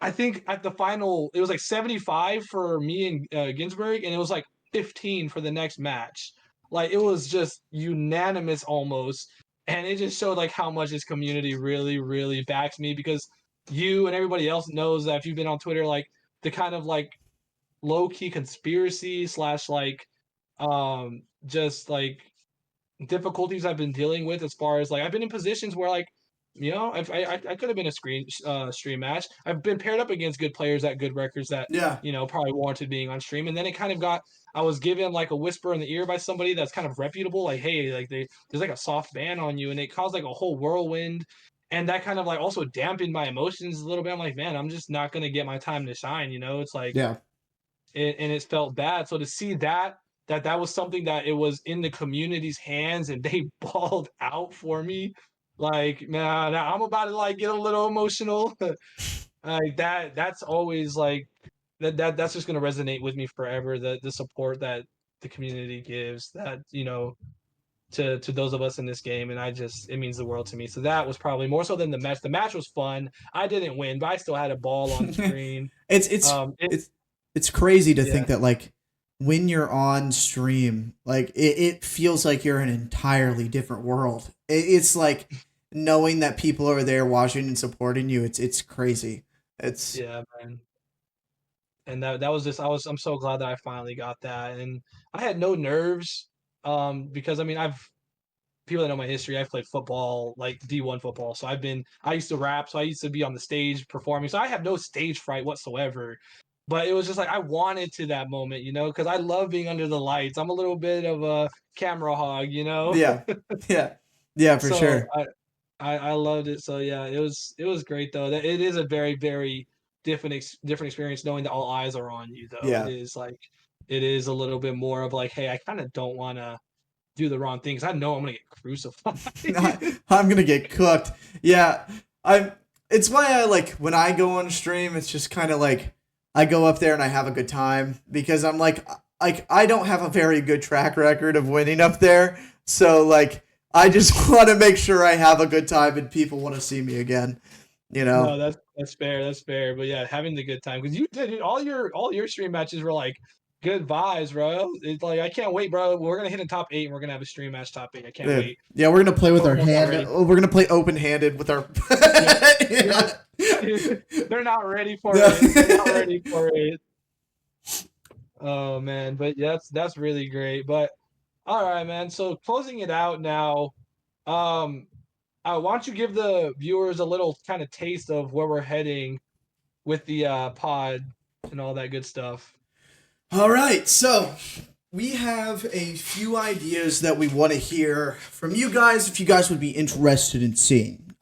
I think at the final, it was like 75 for me and Ginsburg, and it was like 15 for the next match. Like it was just unanimous almost, and it just showed like how much this community really, really backs me because you and everybody else knows that if you've been on Twitter, like the kind of like low key conspiracy slash like just like difficulties I've been dealing with as far as like I've been in positions where like you know I could have been a stream match. I've been paired up against good players at good records that Yeah. you know probably warranted being on stream, and then it kind of got I was given like a whisper in the ear by somebody that's kind of reputable, like hey like there's like a soft ban on you, and it caused like a whole whirlwind. And that kind of like also dampened my emotions a little bit. I'm like, man, I'm just not gonna get my time to shine. You know, it's like Yeah. and it felt bad. So to see that was something that it was in the community's hands and they balled out for me, like man, I'm about to like get a little emotional. Like that's always like that's just gonna resonate with me forever. The support that the community gives, that you know to those of us in this game, and I just it means the world to me. So that was probably more so than the match. The match was fun. I didn't win, but I still had a ball on screen. it's it's It it's it's crazy to yeah. think that like when you're on stream, like it feels like you're in an entirely different world. It's like knowing that people are there watching and supporting you. It's crazy. It's Yeah, man. And that was just I'm so glad that I finally got that. And I had no nerves because I mean I've people that know my history, I've played football, like D1 football. So I used to rap, so I used to be on the stage performing. So I have no stage fright whatsoever. But it was just like I wanted to that moment, you know, because I love being under the lights. I'm a little bit of a camera hog, you know. yeah. Yeah. Yeah, for So sure. I loved it. So yeah, it was great though. That it is a very very different experience knowing that all eyes are on you though. It Yeah. is like it is a little bit more of like, hey, I kind of don't want to do the wrong things. I know I'm gonna get crucified. I'm gonna get cooked. Yeah, I'm. It's why I like when I go on stream. It's just kind of like I go up there and I have a good time because I'm like I don't have a very good track record of winning up there. So like I just want to make sure I have a good time and people want to see me again. You know. No, that's fair. That's fair. But yeah, having the good time because you did all your stream matches were like good vibes, bro. It's like I can't wait, bro. We're gonna hit a top 8 and we're gonna have a stream match top 8. I can't Yeah, wait. yeah, we're gonna play with our Pokemon's not hand. ready. We're gonna play open handed with our. Yep. Yeah. They're not ready for No. it. They're not ready for it. Oh man, but yeah, that's really great. But all right, man. So closing it out now. Um, why don't you give the viewers a little kind of taste of where we're heading with the pod and all that good stuff? All right, so we have a few ideas that we want to hear from you guys if you guys would be interested in seeing.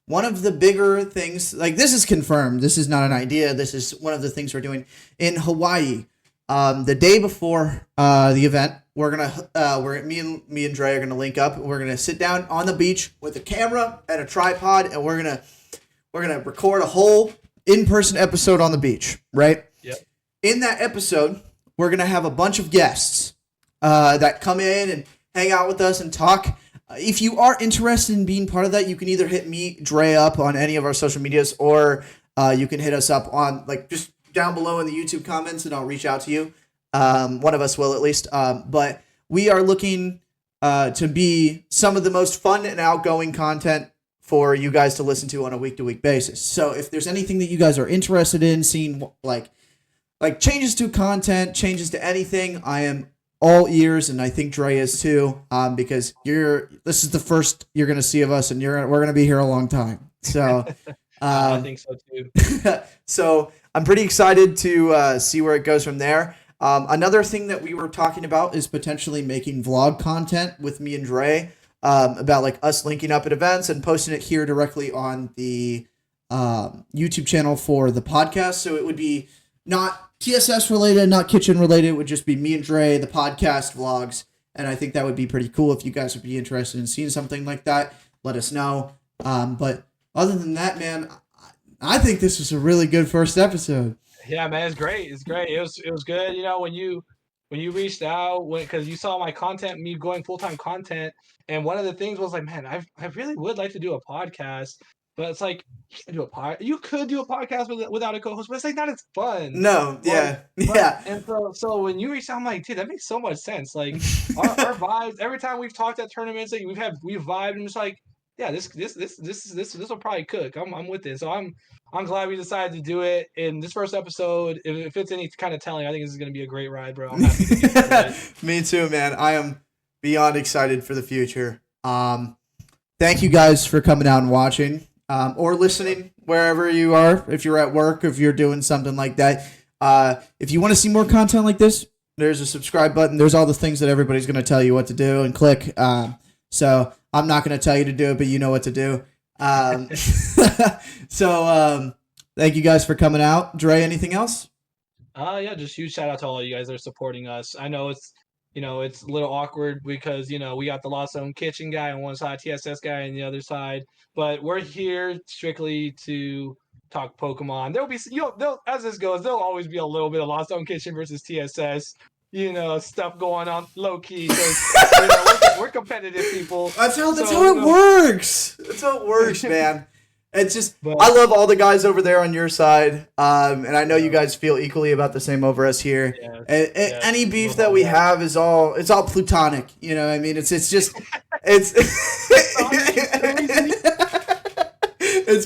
One of the bigger things, like this is confirmed, this is not an idea, this is one of the things we're doing in Hawaii. The day before the event, me and Dre are gonna link up. We're gonna sit down on the beach with a camera and a tripod, and we're gonna record a whole in-person episode on the beach, right? Yep. in that episode, we're going to have a bunch of guests that come in and hang out with us and talk. If you are interested in being part of that, you can either hit me, Dre, up on any of our social medias, or you can hit us up on, like, just down below in the YouTube comments, and I'll reach out to you. One of us will, at least. But we are looking to be some of the most fun and outgoing content for you guys to listen to on a week-to-week basis. So if there's anything that you guys are interested in, seeing like changes to content, changes to anything, I am all ears, and I think Dre is too, because this is the first you're gonna see of us, and we're gonna be here a long time. So I think so too. So I'm pretty excited to see where it goes from there. Another thing that we were talking about is potentially making vlog content with me and Dre, about like us linking up at events and posting it here directly on the YouTube channel for the podcast. So it would be not TSS related, not kitchen related. It would just be me and Dre, the podcast vlogs. And I think that would be pretty cool. If you guys would be interested in seeing something like that, let us know. But other than that, man, I think this was a really good first episode. Yeah, man, it's great. It's great. It was good. You know, when you reached out, because you saw my content, me going full-time content, and one of the things was like, man, I really would like to do a podcast, but it's like you could do a podcast without a co-host, but it's like not as fun. No, yeah, yeah. And so when you reached out, I'm like, dude, that makes so much sense. Like our vibes. Every time we've talked at tournaments, like we've vibed, and it's like, yeah, this will probably cook. I'm with it. So I'm glad we decided to do it in this first episode. If it's any kind of telling, I think this is going to be a great ride, bro. I'm happy to be part of it. Me too, man. I am beyond excited for the future. Thank you guys for coming out and watching, or listening wherever you are. If you're at work, if you're doing something like that. If you want to see more content like this, there's a subscribe button. There's all the things that everybody's going to tell you what to do and click. So I'm not going to tell you to do it, but you know what to do. So thank you guys for coming out. Dre, anything else? Yeah, just huge shout out to all of you guys that are supporting us. I know it's it's a little awkward because we got the Lost Zone Kitchen guy on one side, TSS guy on the other side, but we're here strictly to talk Pokemon. There'll be as this goes, there'll always be a little bit of Lost Zone Kitchen versus TSS. Stuff going on low key because we're competitive people. That's how it works. That's how it works, man. It's just I love all the guys over there on your side, and I know you guys feel equally about the same over us here. Yeah, any beef that we have is all plutonic. You know what I mean? It's just it's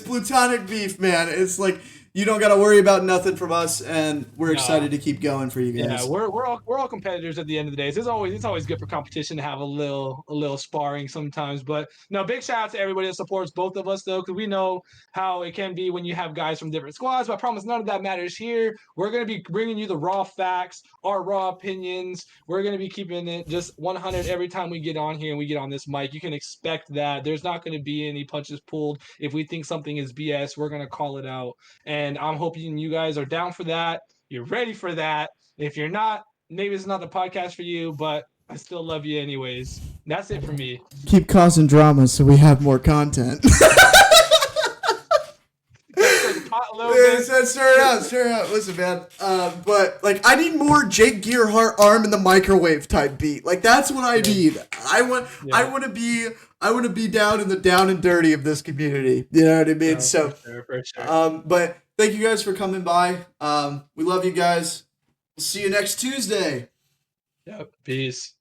plutonic beef, man. It's like you don't got to worry about nothing from us, and we're excited to keep going for you guys. Yeah, we're all competitors at the end of the day. So it's always good for competition to have a little sparring sometimes. But no, big shout out to everybody that supports both of us though, because we know how it can be when you have guys from different squads. But I promise none of that matters here. We're gonna be bringing you the raw facts, our raw opinions. We're gonna be keeping it just 100 every time we get on here and we get on this mic. You can expect that. There's not gonna be any punches pulled. If we think something is BS, we're gonna call it out. And I'm hoping you guys are down for that. You're ready for that. If you're not, maybe it's not the podcast for you, but I still love you anyways. That's it for me. Keep causing drama so we have more content. Stir it out. Listen, man. But like, I need more Jake Gearhart arm in the microwave type beat. Like, that's what I need. I want to be down in the down and dirty of this community. You know what I mean? For sure. But thank you guys for coming by. We love you guys. We'll see you next Tuesday. Yep. Peace.